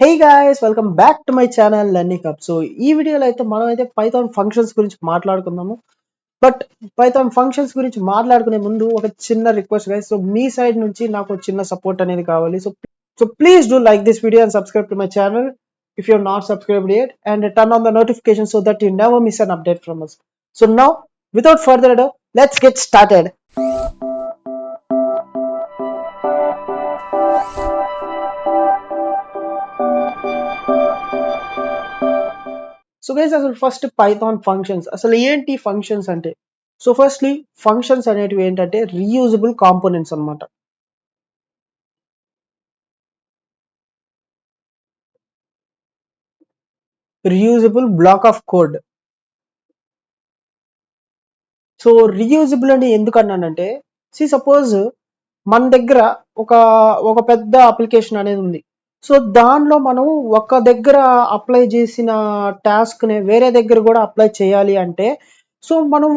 Hey guys, welcome back to my channel learning hub. So ఈ వీడియోలో అయితే మనం అయితే పైథాన్ ఫంక్షన్స్ గురించి మాట్లాడుకుందాము. బట్ పైథాన్ ఫంక్షన్స్ గురించి మాట్లాడుకునే ముందు ఒక చిన్న రిక్వెస్ట్ గైస్. సో మీ సైడ్ నుంచి నాకు ఒక చిన్న సపోర్ట్ అనేది కావాలి. So please do like this video and subscribe to my channel if you're not subscribed yet, and turn on the notification so that you never miss an update from us. So now, without further ado, let's get started. So guys, అసలు first Python functions అసలు ఏంటి functions అంటే? So firstly functions అనేటివి ఏంటంటే reusable components అన్నమాట. Reusable black of code. So reusable అని ఎందుకు అన్నానంటే, suppose మన దగ్గర ఒక ఒక పెద్ద అప్లికేషన్ అనేది ఉంది. సో దానిలో మనం ఒక దగ్గర అప్లై చేసిన టాస్క్ ని వేరే దగ్గర కూడా అప్లై చేయాలి అంటే, సో మనం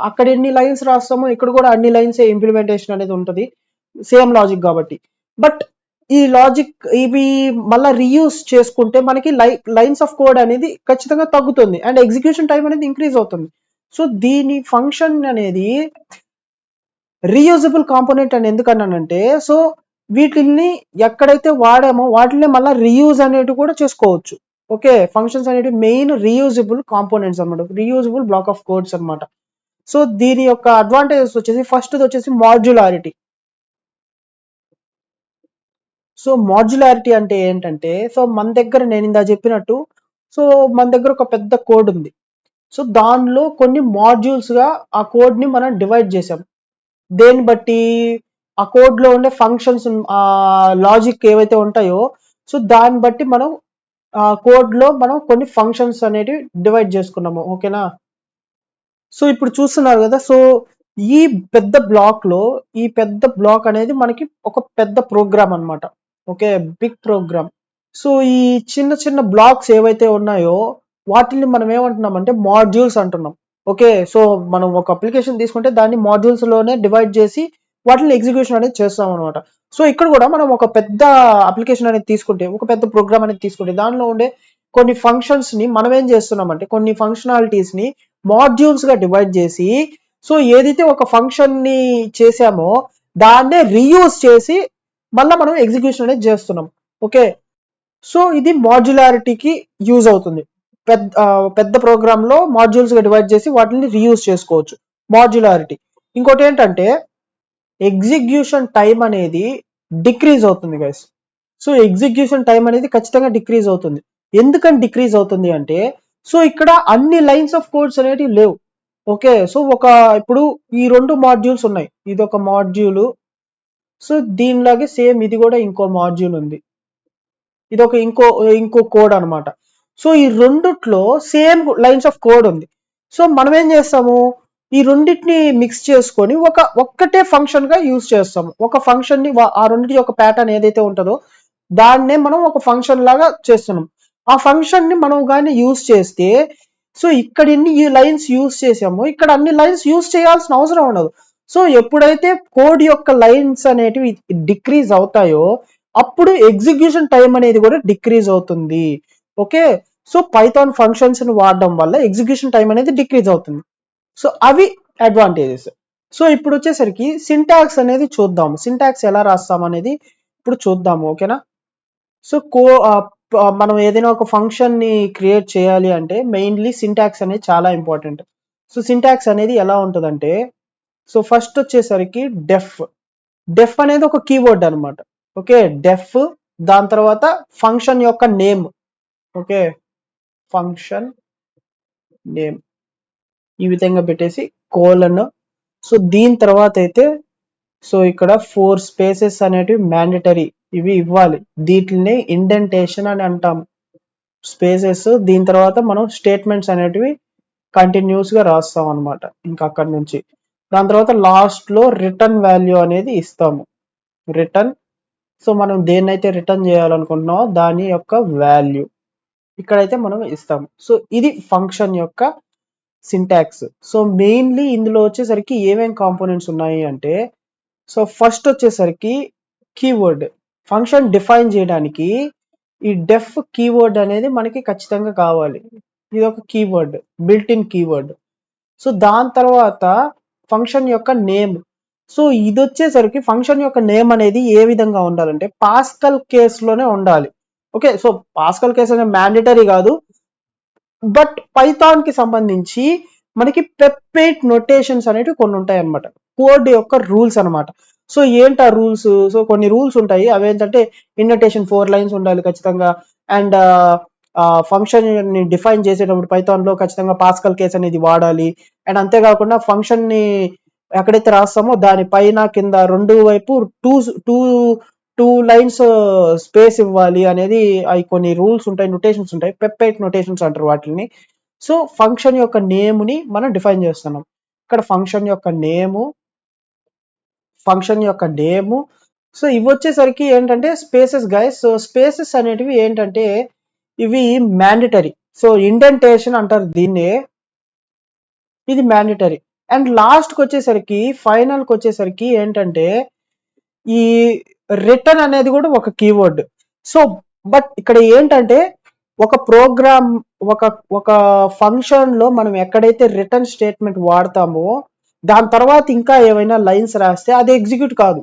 అక్కడ ఎన్ని లైన్స్ రాస్తామో ఇక్కడ కూడా అన్ని లైన్స్ ఇంప్లిమెంటేషన్ అనేది ఉంటుంది, సేమ్ లాజిక్ కాబట్టి. బట్ ఈ లాజిక్ ఇవి మళ్ళీ రీయూజ్ చేసుకుంటే మనకి లైన్స్ ఆఫ్ కోడ్ అనేది ఖచ్చితంగా తగ్గుతుంది అండ్ ఎగ్జిక్యూషన్ టైం అనేది ఇంక్రీజ్ అవుతుంది. సో దీని ఫంక్షన్ అనేది రీయూజబుల్ కాంపోనెంట్ అని ఎందుకన్నానంటే, సో వీటిని ఎక్కడైతే వాడామో వాటిని మళ్ళీ రీయూజ్ అనేవి కూడా చేసుకోవచ్చు. ఓకే, ఫంక్షన్స్ అనేవి మెయిన్ రీయూజబుల్ కాంపోనెంట్స్ అనమాట, రీయూజబుల్ బ్లాక్ ఆఫ్ కోడ్స్ అనమాట. సో దీని యొక్క అడ్వాంటేజెస్ వచ్చేసి ఫస్ట్ వచ్చేసి మాడ్యులారిటీ. సో మాడ్యులారిటీ అంటే ఏంటంటే, సో మన దగ్గర నేను ఇందా చెప్పినట్టు, సో మన దగ్గర ఒక పెద్ద కోడ్ ఉంది. సో దానిలో కొన్ని మాడ్యూల్స్ గా ఆ కోడ్ ని మనం డివైడ్ చేసాం. దేన్ని బట్టి? ఆ కోడ్ లో ఉండే ఫంక్షన్స్, ఆ లాజిక్ ఏవైతే ఉంటాయో, సో దాన్ని బట్టి మనం ఆ కోడ్ లో మనం కొన్ని ఫంక్షన్స్ అనేవి డివైడ్ చేసుకున్నాము. ఓకేనా? సో ఇప్పుడు చూస్తున్నారు కదా, సో ఈ పెద్ద బ్లాక్ అనేది మనకి ఒక పెద్ద ప్రోగ్రామ్ అన్నమాట. Okay, big programme. సో ఈ చిన్న చిన్న బ్లాక్స్ ఏవైతే ఉన్నాయో వాటిని మనం ఏమంటున్నాం అంటే మాడ్యూల్స్ అంటున్నాం. ఓకే, సో మనం ఒక అప్లికేషన్ తీసుకుంటే దాన్ని మాడ్యూల్స్ లోనే డివైడ్ చేసి వాటిని ఎగ్జిక్యూషన్ అనేది చేస్తాం అనమాట. సో ఇక్కడ కూడా మనం ఒక పెద్ద అప్లికేషన్ అనేది తీసుకుంటే, ఒక పెద్ద ప్రోగ్రామ్ అనేది తీసుకుంటే దానిలో ఉండే కొన్ని ఫంక్షన్స్ ని మనం ఏం చేస్తున్నామంటే, కొన్ని ఫంక్షనాలిటీస్ ని మాడ్యూల్స్ గా డివైడ్ చేసి, సో ఏదైతే ఒక ఫంక్షన్ ని చేసామో దాన్నే రీయూజ్ చేసి మళ్ళీ మనం ఎగ్జిక్యూషన్ అనేది చేస్తున్నాం. ఓకే, సో ఇది మాడ్యులారిటీకి యూజ్ అవుతుంది. పెద్ద ప్రోగ్రామ్ లో మాడ్యూల్స్ గా డివైడ్ చేసి వాటిని రీయూజ్ చేసుకోవచ్చు, మాడ్యులారిటీ. ఇంకోటి ఏంటంటే ఎగ్జిక్యూషన్ టైం అనేది డిక్రీజ్ అవుతుంది గైస్. సో ఎగ్జిక్యూషన్ టైం అనేది ఖచ్చితంగా డిక్రీజ్ అవుతుంది. ఎందుకని డిక్రీజ్ అవుతుంది అంటే, సో ఇక్కడ అన్ని లైన్స్ ఆఫ్ కోడ్స్ అనేటివి లేవు. ఓకే, సో ఇప్పుడు ఈ రెండు మాడ్యూల్స్ ఉన్నాయి, ఇది ఒక మాడ్యూల్, సో దీనిలాగే సేమ్ ఇది కూడా ఇంకో మాడ్యూల్ ఉంది, ఇది ఒక ఇంకో కోడ్ అనమాట. సో ఈ రెండిట్లో సేమ్ లైన్స్ ఆఫ్ కోడ్ ఉంది. సో మనం ఏం చేస్తాము, ఈ రెండింటిని మిక్స్ చేసుకొని ఒక్కటే ఫంక్షన్ గా యూజ్ చేస్తాము. ఒక ఫంక్షన్ ని ఆ రెండింటి యొక్క ప్యాటర్న్ ఏదైతే ఉంటుందో దాన్నే మనం ఒక ఫంక్షన్ లాగా చేస్తున్నాం. ఆ ఫంక్షన్ ని మనం కానీ యూజ్ చేస్తే, సో ఇక్కడ ఎన్ని ఈ లైన్స్ యూజ్ చేసామో ఇక్కడ అన్ని లైన్స్ యూజ్ చేయాల్సిన అవసరం ఉండదు. సో ఎప్పుడైతే కోడ్ యొక్క లైన్స్ అనేటివి డిక్రీజ్ అవుతాయో అప్పుడు ఎగ్జిక్యూషన్ టైం అనేది కూడా డిక్రీజ్ అవుతుంది. ఓకే, సో పైథాన్ ఫంక్షన్స్ ని వాడడం వల్ల ఎగ్జిక్యూషన్ టైం అనేది డిక్రీజ్ అవుతుంది. సో అవి అడ్వాంటేజెస్. సో ఇప్పుడు వచ్చేసరికి సింటాక్స్ అనేది చూద్దాం, సింటాక్స్ ఎలా రాస్తాం అనేది ఇప్పుడు చూద్దాము. ఓకేనా? సో మనం ఏదైనా ఒక ఫంక్షన్ ని క్రియేట్ చేయాలి అంటే మెయిన్లీ సింటాక్స్ అనేది చాలా ఇంపార్టెంట్. సో సింటాక్స్ అనేది ఎలా ఉంటుందంటే, సో ఫస్ట్ వచ్చేసరికి డెఫ్ అనేది ఒక కీవర్డ్ అనమాట. ఓకే, డెఫ్, దాని తర్వాత ఫంక్షన్ యొక్క నేమ్. ఓకే, ఫంక్షన్ నేమ్ ఈ విధంగా పెట్టేసి కోలన్. సో దీని తర్వాత అయితే, సో ఇక్కడ 4 స్పేసెస్ అనేటివి మ్యాండేటరీ, ఇవి ఇవ్వాలి. దీటిని ఇండెంటేషన్ అని అంటాం, స్పేసెస్. దీని తర్వాత మనం స్టేట్మెంట్స్ అనేటివి కంటిన్యూస్ గా రాస్తాం అనమాట. ఇంకా అక్కడి నుంచి దాని తర్వాత లాస్ట్ లో రిటర్న్ వాల్యూ అనేది ఇస్తాము, రిటర్న్. సో మనం దేన్నైతే రిటర్న్ చేయాలనుకుంటున్నామో దాని యొక్క వాల్యూ ఇక్కడైతే మనం ఇస్తాము. సో ఇది ఫంక్షన్ యొక్క సింటాక్స్. సో మెయిన్లీ ఇందులో వచ్చేసరికి ఏమేం కాంపోనెంట్స్ ఉన్నాయి అంటే, సో ఫస్ట్ వచ్చేసరికి కీవర్డ్. ఫంక్షన్ డిఫైన్ చేయడానికి ఈ డెఫ్ కీవర్డ్ అనేది మనకి ఖచ్చితంగా కావాలి. ఇది ఒక keyword, built in keyword. So దాని తర్వాత ఫంక్షన్ యొక్క నేమ్. సో ఇది వచ్చేసరికి ఫంక్షన్ యొక్క నేమ్ అనేది ఏ విధంగా ఉండాలంటే పాస్కల్ కేసులోనే ఉండాలి. ఓకే, సో పాస్కల్ కేసు అనేది మ్యాండేటరీ కాదు, బట్ పైథాన్ కి సంబంధించి మనకి పెప్పేట్ నొటేషన్స్ అనేవి కొన్ని ఉంటాయి అనమాట, కోడ్ యొక్క రూల్స్ అనమాట. సో ఏంటి ఆ రూల్స్? సో కొన్ని రూల్స్ ఉంటాయి, అవేంటంటే ఇండెంటేషన్ 4 లైన్స్ ఉండాలి ఖచ్చితంగా. అండ్ ఫంక్షన్ ని డిఫైన్ చేసేటప్పుడు పైథాన్ లో ఖచ్చితంగా పాస్కల్ కేస్ అనేది వాడాలి. అండ్ అంతేకాకుండా ఫంక్షన్ ని ఎక్కడైతే రాస్తామో దాని పైన కింద రెండు వైపు two two two lines space ఇవ్వాలి అనేది అవి కొన్ని రూల్స్ ఉంటాయి, నొటేషన్స్ ఉంటాయి, పెప్పేట్ నొటేషన్స్ అంటారు వాటిని. సో ఫంక్షన్ యొక్క నేమ్ని మనం డిఫైన్ చేస్తున్నాం ఇక్కడ. ఫంక్షన్ యొక్క నేము. సో ఇవి వచ్చేసరికి ఏంటంటే స్పేసెస్ గైస్. సో స్పేసెస్ అనేటివి ఏంటంటే ఇవి మ్యాండేటరీ. సో ఇండెంటేషన్ అంటారు దీన్ని, ఇది మ్యాండేటరీ. అండ్ లాస్ట్కి వచ్చేసరికి ఫైనల్కి వచ్చేసరికి ఏంటంటే ఈ రిటర్న్ అనేది కూడా ఒక కీవర్డ్. సో బట్ ఇక్కడ ఏంటంటే ఒక ప్రోగ్రామ్, ఒక ఒక ఫంక్షన్ లో మనం ఎక్కడైతే రిటర్న్ స్టేట్మెంట్ వాడతామో దాని తర్వాత ఇంకా ఏమైనా లైన్స్ రాస్తే అది ఎగ్జిక్యూట్ కాదు,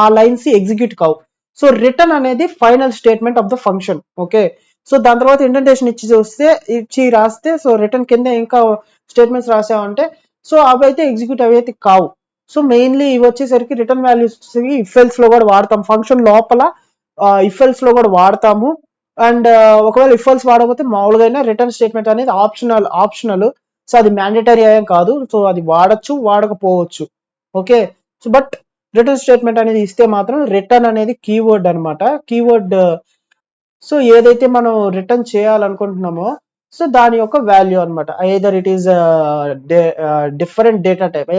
ఆ లైన్స్ ఎగ్జిక్యూట్ కావు. సో రిటర్న్ అనేది final statement of the function. Okay, so దాని తర్వాత ఇండెంటేషన్ ఇచ్చి రాస్తే, సో రిటర్న్ కింద ఇంకా స్టేట్మెంట్స్ రాసామంటే సో అవి అయితే ఎగ్జిక్యూట్ అయితే కావు. సో మెయిన్లీ ఇవి వచ్చేసరికి రిటర్న్ వాల్యూస్ ఇఫ్ ఎల్స్ లో కూడా వాడతాం, ఫంక్షన్ లోపల ఇఫ్ ఎల్స్ లో కూడా వాడతాము. అండ్ ఒకవేళ ఇఫ్ ఎల్స్ వాడకపోతే మామూలుగా రిటర్న్ స్టేట్మెంట్ అనేది ఆప్షనల్. సో అది మ్యాండేటరీ ఏం కాదు, సో అది వాడచ్చు వాడకపోవచ్చు. Okay, so but return statement అనేది ఇస్తే మాత్రం రిటర్న్ అనేది కీవర్డ్ అనమాట. కీవర్డ్ సో ఏదైతే మనం రిటర్న్ చేయాలనుకుంటున్నామో సో దాని యొక్క వాల్యూ అనమాట. Either it is different data type,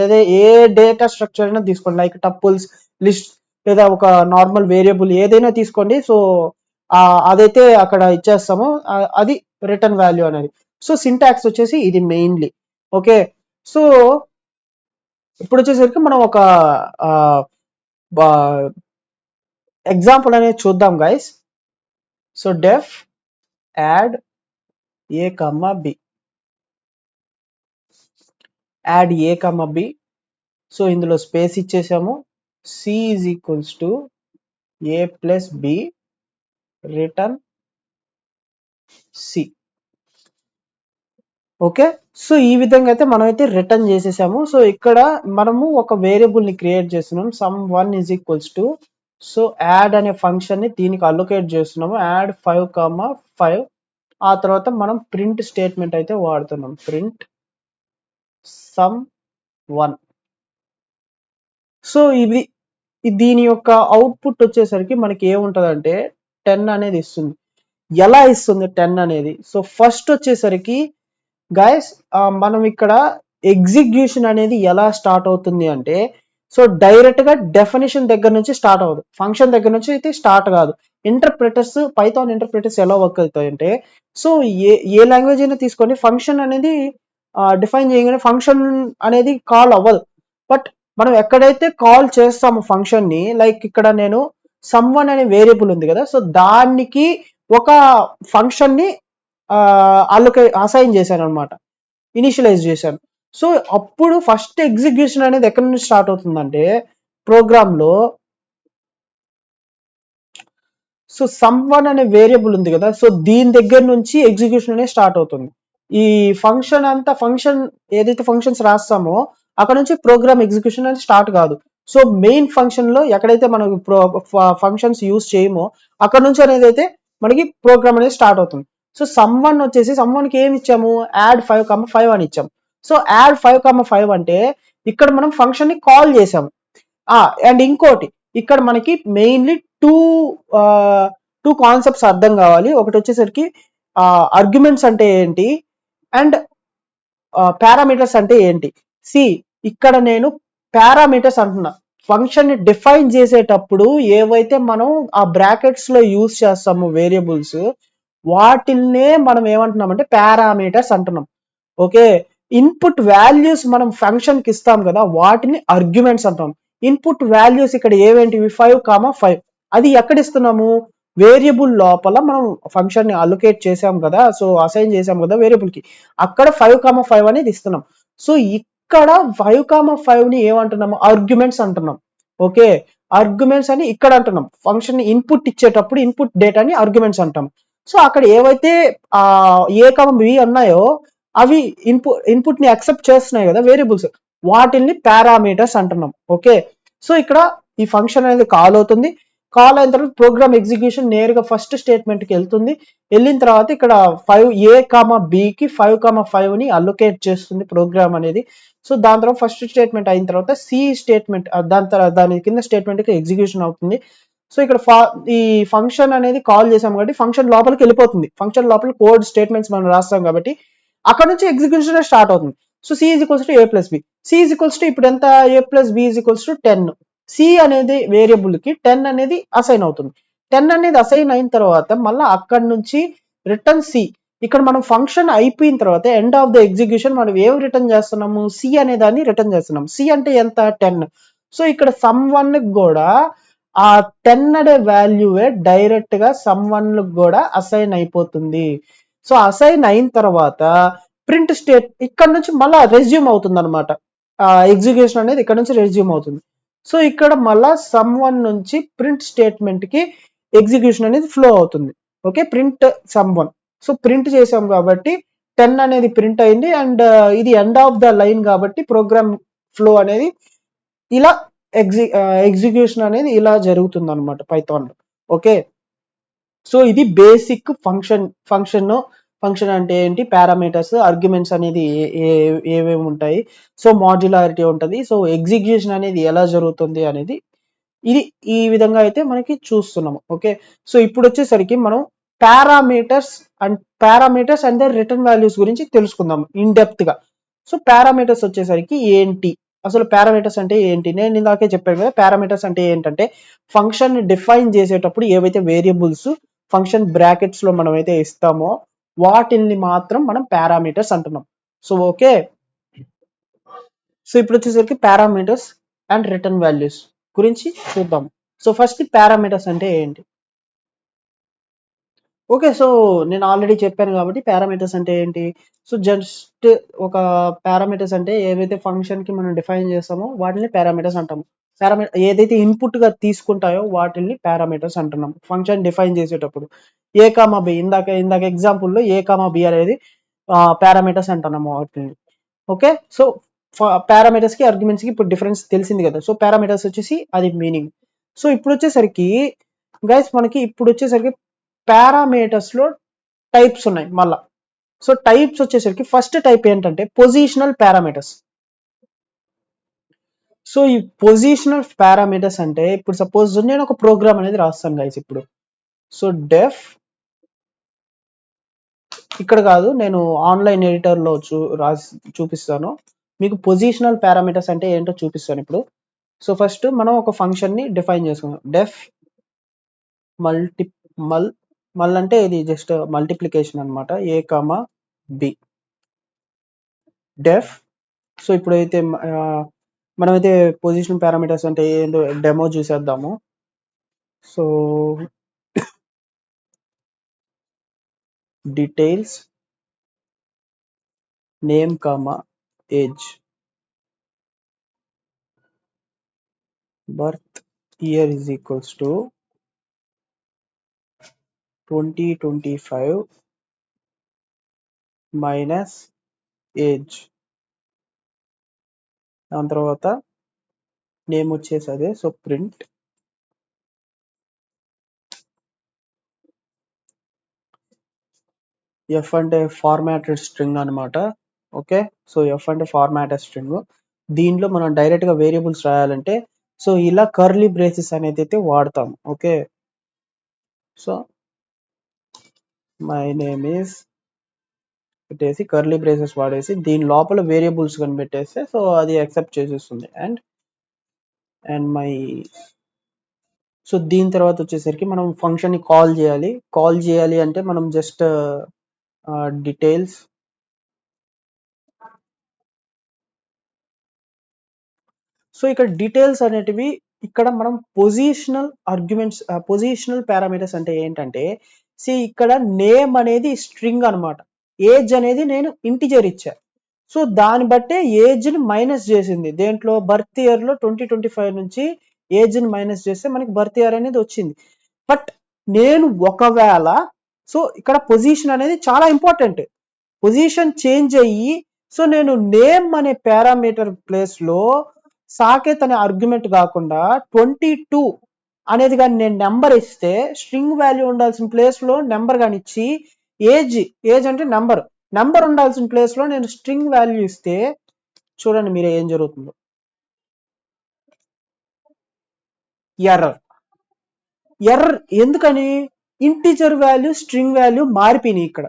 A data structure అయినా తీసుకోండి, లైక్ టపుల్స్, లిస్ట్, లేదా ఒక నార్మల్ వేరియబుల్ ఏదైనా తీసుకోండి. సో అదైతే అక్కడ ఇచ్చేస్తామో అది రిటర్న్ వాల్యూ అనేది. సో సింటాక్స్ వచ్చేసి ఇది మెయిన్లీ. ఓకే, సో ఇప్పుడు వచ్చేసరికి మనం ఒక ఎగ్జాంపుల్ అనేది చూద్దాం guys. So def add A comma B, add A comma B. So ఇందులో స్పేస్ ఇచ్చేసాము. C is equals to A plus B return C. Okay, so ఈ విధంగా అయితే మనం అయితే రిటర్న్ చేసేసాము. సో ఇక్కడ మనము ఒక వేరియబుల్ ని క్రియేట్ చేస్తున్నాం, some 1 is equals to, so add అనే ఫంక్షన్ ని దీనికి అలొకేట్ చేస్తున్నాము, యాడ్ 5,5. ఆ తర్వాత మనం ప్రింట్ స్టేట్మెంట్ అయితే వాడుతున్నాం, ప్రింట్ సమ్ 1. సో ఇది దీని యొక్క అవుట్పుట్ వచ్చేసరికి మనకి ఏముంటదంటే 10 అనేది ఇస్తుంది. ఎలా ఇస్తుంది 10 అనేది? సో ఫస్ట్ వచ్చేసరికి గైస్ మనం ఇక్కడ ఎగ్జిక్యూషన్ అనేది ఎలా స్టార్ట్ అవుతుంది అంటే, సో డైరెక్ట్ గా డెఫినేషన్ దగ్గర నుంచి స్టార్ట్ అవ్వదు, ఫంక్షన్ దగ్గర నుంచి అయితే స్టార్ట్ కాదు. ఇంటర్ప్రిటర్స్, పైథాన్ ఇంటర్ప్రిటర్స్ ఎలా వర్క్ అవుతాయంటే, సో ఏ లాంగ్వేజ్ అయినా తీసుకోండి, ఫంక్షన్ అనేది డిఫైన్ చేయగానే ఫంక్షన్ అనేది కాల్ అవ్వదు. బట్ మనం ఎక్కడైతే కాల్ చేస్తామో ఫంక్షన్ ని, లైక్ ఇక్కడ నేను సమ్ వన్ అనే వేరియబుల్ ఉంది కదా, సో దానికి ఒక ఫంక్షన్ ని అసైన్ చేశాను అనమాట, ఇనిషియలైజ్ చేశాను. సో అప్పుడు ఫస్ట్ ఎగ్జిక్యూషన్ అనేది ఎక్కడి నుంచి స్టార్ట్ అవుతుందంటే ప్రోగ్రామ్ లో, సో సమ్ వన్ అనే వేరియబుల్ ఉంది కదా, సో దీని దగ్గర నుంచి ఎగ్జిక్యూషన్ అనేది స్టార్ట్ అవుతుంది. ఈ ఫంక్షన్ అంతా, ఫంక్షన్ ఏదైతే ఫంక్షన్స్ రాస్తామో అక్కడ నుంచి ప్రోగ్రామ్ ఎగ్జిక్యూషన్ అనేది స్టార్ట్ కాదు. సో మెయిన్ ఫంక్షన్ లో ఎక్కడైతే మనం ఫంక్షన్స్ యూజ్ చేయమో అక్కడ నుంచి అనేది అయితే మనకి ప్రోగ్రామ్ అనేది స్టార్ట్ అవుతుంది. సో సమ్ వన్ వచ్చేసి, సమ్ వన్ కి ఏమి ఇచ్చాము, యాడ్ 5,5 అని ఇచ్చాము. సో యాడ్ 5,5 అంటే ఇక్కడ మనం ఫంక్షన్ ని కాల్ చేసాము. అండ్ ఇంకోటి ఇక్కడ మనకి మెయిన్లీ టూ కాన్సెప్ట్స్ అర్థం కావాలి. ఒకటి వచ్చేసరికి ఆర్గ్యుమెంట్స్ అంటే ఏంటి అండ్ పారామీటర్స్ అంటే ఏంటి. సి ఇక్కడ నేను పారామీటర్స్ అంటున్నా, ఫంక్షన్ ని డిఫైన్ చేసేటప్పుడు ఏవైతే మనం ఆ బ్రాకెట్స్ లో యూజ్ చేస్తామో వేరియబుల్స్, వాటిల్నే మనం ఏమంటున్నామంటే పారామీటర్స్ అంటున్నాం. ఓకే, ఇన్పుట్ వాల్యూస్ మనం ఫంక్షన్ కి ఇస్తాం కదా, వాటిని ఆర్గ్యుమెంట్స్ అంటాం. ఇన్పుట్ వాల్యూస్ ఇక్కడ ఏవేంటివి 5,5. అది ఎక్కడ ఇస్తున్నాము, వేరియబుల్ లోపల మనం ఫంక్షన్ ని అలొకేట్ చేసాం కదా, సో అసైన్ చేసాం కదా వేరియబుల్ కి, అక్కడ 5,5 అనేది ఇస్తున్నాం. సో ఇక్కడ 5,5 ని ఏమంటున్నాము, ఆర్గ్యుమెంట్స్ అంటున్నాం. ఓకే, ఆర్గ్యుమెంట్స్ అని ఇక్కడ అంటున్నాం. ఫంక్షన్ ఇన్పుట్ ఇచ్చేటప్పుడు ఇన్పుట్ డేటాని ఆర్గ్యుమెంట్స్ అంటాం. సో అక్కడ ఏవైతే ఆ ఏ కామ బి ఉన్నాయో అవి ఇన్పుట్ ని యాక్సెప్ట్ చేస్తున్నాయి కదా వేరియబుల్స్, వాటిల్ని పారామీటర్స్ అంటున్నాం. ఓకే, సో ఇక్కడ ఈ ఫంక్షన్ అనేది కాల్ అవుతుంది. కాల్ అయిన తర్వాత ప్రోగ్రామ్ ఎగ్జిక్యూషన్ నేరుగా ఫస్ట్ స్టేట్మెంట్ కి వెళ్తుంది. వెళ్ళిన తర్వాత ఇక్కడ 5 a, bకి 5,5 ని అలొకేట్ చేస్తుంది ప్రోగ్రామ్ అనేది. సో దాని తర్వాత ఫస్ట్ స్టేట్మెంట్ అయిన తర్వాత సి స్టేట్మెంట్, దాని తర్వాత దాని కింద స్టేట్మెంట్ కి ఎగ్జిక్యూషన్ అవుతుంది. సో ఇక్కడ ఈ ఫంక్షన్ అనేది కాల్ చేసాం కాబట్టి ఫంక్షన్ లోపలికి వెళ్ళిపోతుంది. ఫంక్షన్ లోపల కోడ్ స్టేట్మెంట్స్ మనం రాస్తాం కాబట్టి అక్కడ నుంచి ఎగ్జిక్యూషన్ స్టార్ట్ అవుతుంది. So C is equals to A plus B, C is equals to ఇప్పుడు ఎంత, A plus B is equals to 10. C అనేది వేరియబుల్ కి 10 అనేది అసైన్ అవుతుంది. 10 అనేది అసైన్ అయిన తర్వాత మళ్ళీ అక్కడ నుంచి రిటర్న్ సి. ఇక్కడ మనం ఫంక్షన్ అయిపోయిన తర్వాత ఎండ్ ఆఫ్ ద ఎగ్జిక్యూషన్ మనం ఏం రిటర్న్ చేస్తున్నాము, సి అనే దాన్ని రిటర్న్ చేస్తున్నాం. సి అంటే ఎంత, 10. సో ఇక్కడ సమ్ వన్ కూడా ఆ 10 అనే వాల్యూవే డైరెక్ట్ గా సమ్ వన్ కూడా అసైన్ అయిపోతుంది. సో అసైన్ అయిన తర్వాత ప్రింట్ స్టేట్ ఇక్కడ నుంచి మళ్ళీ రెజ్యూమ్ అవుతుంది అనమాట. ఎగ్జిక్యూషన్ అనేది ఇక్కడ నుంచి రెజ్యూమ్ అవుతుంది. సో ఇక్కడ మళ్ళా సమ్ వన్ నుంచి ప్రింట్ స్టేట్మెంట్ కి ఎగ్జిక్యూషన్ అనేది ఫ్లో అవుతుంది. Okay, print some one. So print చేసాం కాబట్టి 10 అనేది ప్రింట్ అయింది, అండ్ ఇది ఎండ్ ఆఫ్ ద లైన్ కాబట్టి ప్రోగ్రామ్ ఫ్లో అనేది ఇలా ఎగ్జిక్యూషన్ అనేది ఇలా జరుగుతుంది అనమాట పైథాన్ లో. ఓకే, సో ఇది బేసిక్ ఫంక్షన్ అంటే ఏంటి, పారామీటర్స్, ఆర్గ్యుమెంట్స్ అనేది ఏమేమి ఉంటాయి, సో మాడ్యులారిటీ ఉంటుంది, సో ఎగ్జిక్యూషన్ అనేది ఎలా జరుగుతుంది అనేది ఇది ఈ విధంగా అయితే మనకి చూస్తున్నాము. ఓకే, సో ఇప్పుడు వచ్చేసరికి మనం పారామీటర్స్ అండ్ రిటర్న్ వాల్యూస్ గురించి తెలుసుకుందాం ఇన్ డెప్త్ గా. సో పారామీటర్స్ వచ్చేసరికి ఏంటి, అసలు పారామీటర్స్ అంటే ఏంటి, నేను ఇందాకే చెప్పాను కదా. పారామీటర్స్ అంటే ఏంటంటే ఫంక్షన్ డిఫైన్ చేసేటప్పుడు ఏవైతే వేరియబుల్స్ ఫంక్షన్ బ్రాకెట్స్ లో మనం అయితే ఇస్తామో వాటిని మాత్రం మనం పారామీటర్స్ అంటున్నాం. సో ఓకే, సో ఇప్పుడు వచ్చేసరికి పారామీటర్స్ అండ్ రిటర్న్ వాల్యూస్ గురించి చూద్దాం. సో ఫస్ట్ పారామీటర్స్ అంటే ఏంటి. ఓకే, సో నేను ఆల్రెడీ చెప్పాను కాబట్టి పారామీటర్స్ అంటే ఏంటి. సో జస్ట్ ఒక పారామీటర్స్ అంటే ఏవైతే ఫంక్షన్ కి మనం డిఫైన్ చేస్తామో వాటిని పారామీటర్స్ అంటాము. ఏదైతే ఇన్పుట్ గా తీసుకుంటాయో వాటిని పారామీటర్స్ అంటున్నాం ఫంక్షన్ డిఫైన్ చేసేటప్పుడు. ఏ కామా బి, ఇందాక ఎగ్జాంపుల్లో ఏ కామా బి అనేది పారామీటర్స్ అంటున్నాము వాటిని. ఓకే, సో పారామీటర్స్ కి ఆర్గ్యుమెంట్స్ కి ఇప్పుడు డిఫరెన్స్ తెలిసింది కదా. సో పారామీటర్స్ వచ్చేసి అది మీనింగ్. సో ఇప్పుడు వచ్చేసరికి గైస్ మనకి ఇప్పుడు వచ్చేసరికి పారామీటర్స్ లో టైప్స్ ఉన్నాయి మళ్ళా. సో టైప్స్ వచ్చేసరికి ఫస్ట్ టైప్ ఏంటంటే పొజిషనల్ పారామీటర్స్. సో ఈ పొజిషనల్ పారామీటర్స్ అంటే ఇప్పుడు సపోజ్ నేను ఒక ప్రోగ్రామ్ అనేది రాస్తాను గైస్ ఇప్పుడు. సో డెఫ్ ఇక్కడ కాదు, నేను ఆన్లైన్ ఎడిటర్ లో రాసి చూపిస్తాను మీకు. పొజిషనల్ పారామీటర్స్ అంటే ఏంటో చూపిస్తాను ఇప్పుడు. సో ఫస్ట్ మనం ఒక ఫంక్షన్ ని డిఫైన్ చేసుకుందాం. డెఫ్ మల్టీ మల్ అంటే ఇది జస్ట్ మల్టిప్లికేషన్ అనమాట, ఏ కామా బి డెఫ్. సో ఇప్పుడైతే మనమైతే పొజిషన్ పారామీటర్స్ అంటే ఏంటో డెమో చూసేద్దాము. So details name comma age, birth year is equals to 2025 minus age. దాని తర్వాత నేమ్ వచ్చేసి అదే. సో ప్రింట్ ఎఫ్ అంటే ఫార్మాటెడ్ స్ట్రింగ్ అనమాట. ఓకే, సో ఎఫ్ అంటే ఫార్మాటెడ్ స్ట్రింగ్. దీంట్లో మనం డైరెక్ట్ గా వేరియబుల్స్ రాయాలంటే సో ఇలా కర్లీ బ్రేసెస్ అనేది అయితే వాడతాం. Okay, so my name is పెట్టేసి కర్లీ బ్రేసెస్ వాడేసి దీని లోపల వేరియబుల్స్ కనిపెట్టేస్తే సో అది యాక్సెప్ట్ చేసేస్తుంది. అండ్ మై, సో దీని తర్వాత వచ్చేసరికి మనం ఫంక్షన్ ని కాల్ చేయాలి అంటే మనం జస్ట్ డీటెయిల్స్. సో ఇక్కడ డీటెయిల్స్ అనేటివి ఇక్కడ మనం పొజిషనల్ ఆర్గ్యుమెంట్స్, పొజిషనల్ పారామీటర్స్ అంటే ఏంటంటే, ఇక్కడ నేమ్ అనేది స్ట్రింగ్ అనమాట. ఏజ్ అనేది నేను ఇంటిజర్ ఇచ్చా. సో దాన్ని బట్టే ఏజ్ని మైనస్ చేసింది. దేంట్లో బర్త్ ఇయర్లో 2025 నుంచి ఏజ్ని మైనస్ చేస్తే మనకి బర్త్ ఇయర్ అనేది వచ్చింది. బట్ నేను ఒకవేళ, సో ఇక్కడ పొజిషన్ అనేది చాలా ఇంపార్టెంట్. పొజిషన్ చేంజ్ అయ్యి, సో నేను నేమ్ అనే పారామీటర్ ప్లేస్లో సాకేత్ అనే ఆర్గ్యుమెంట్ కాకుండా 22 అనేది కానీ నేను నెంబర్ ఇస్తే, స్ట్రింగ్ వాల్యూ ఉండాల్సిన ప్లేస్లో నెంబర్ కానీ ఇచ్చి, ఏజ్ అంటే నెంబర్ ఉండాల్సిన ప్లేస్లో నేను స్ట్రింగ్ వాల్యూ ఇస్తే చూడండి మీరు ఏం జరుగుతుందో. ఎర్రర్ ఎందుకని? ఇంటిజర్ వాల్యూ స్ట్రింగ్ వాల్యూ మారిపోయినాయి ఇక్కడ.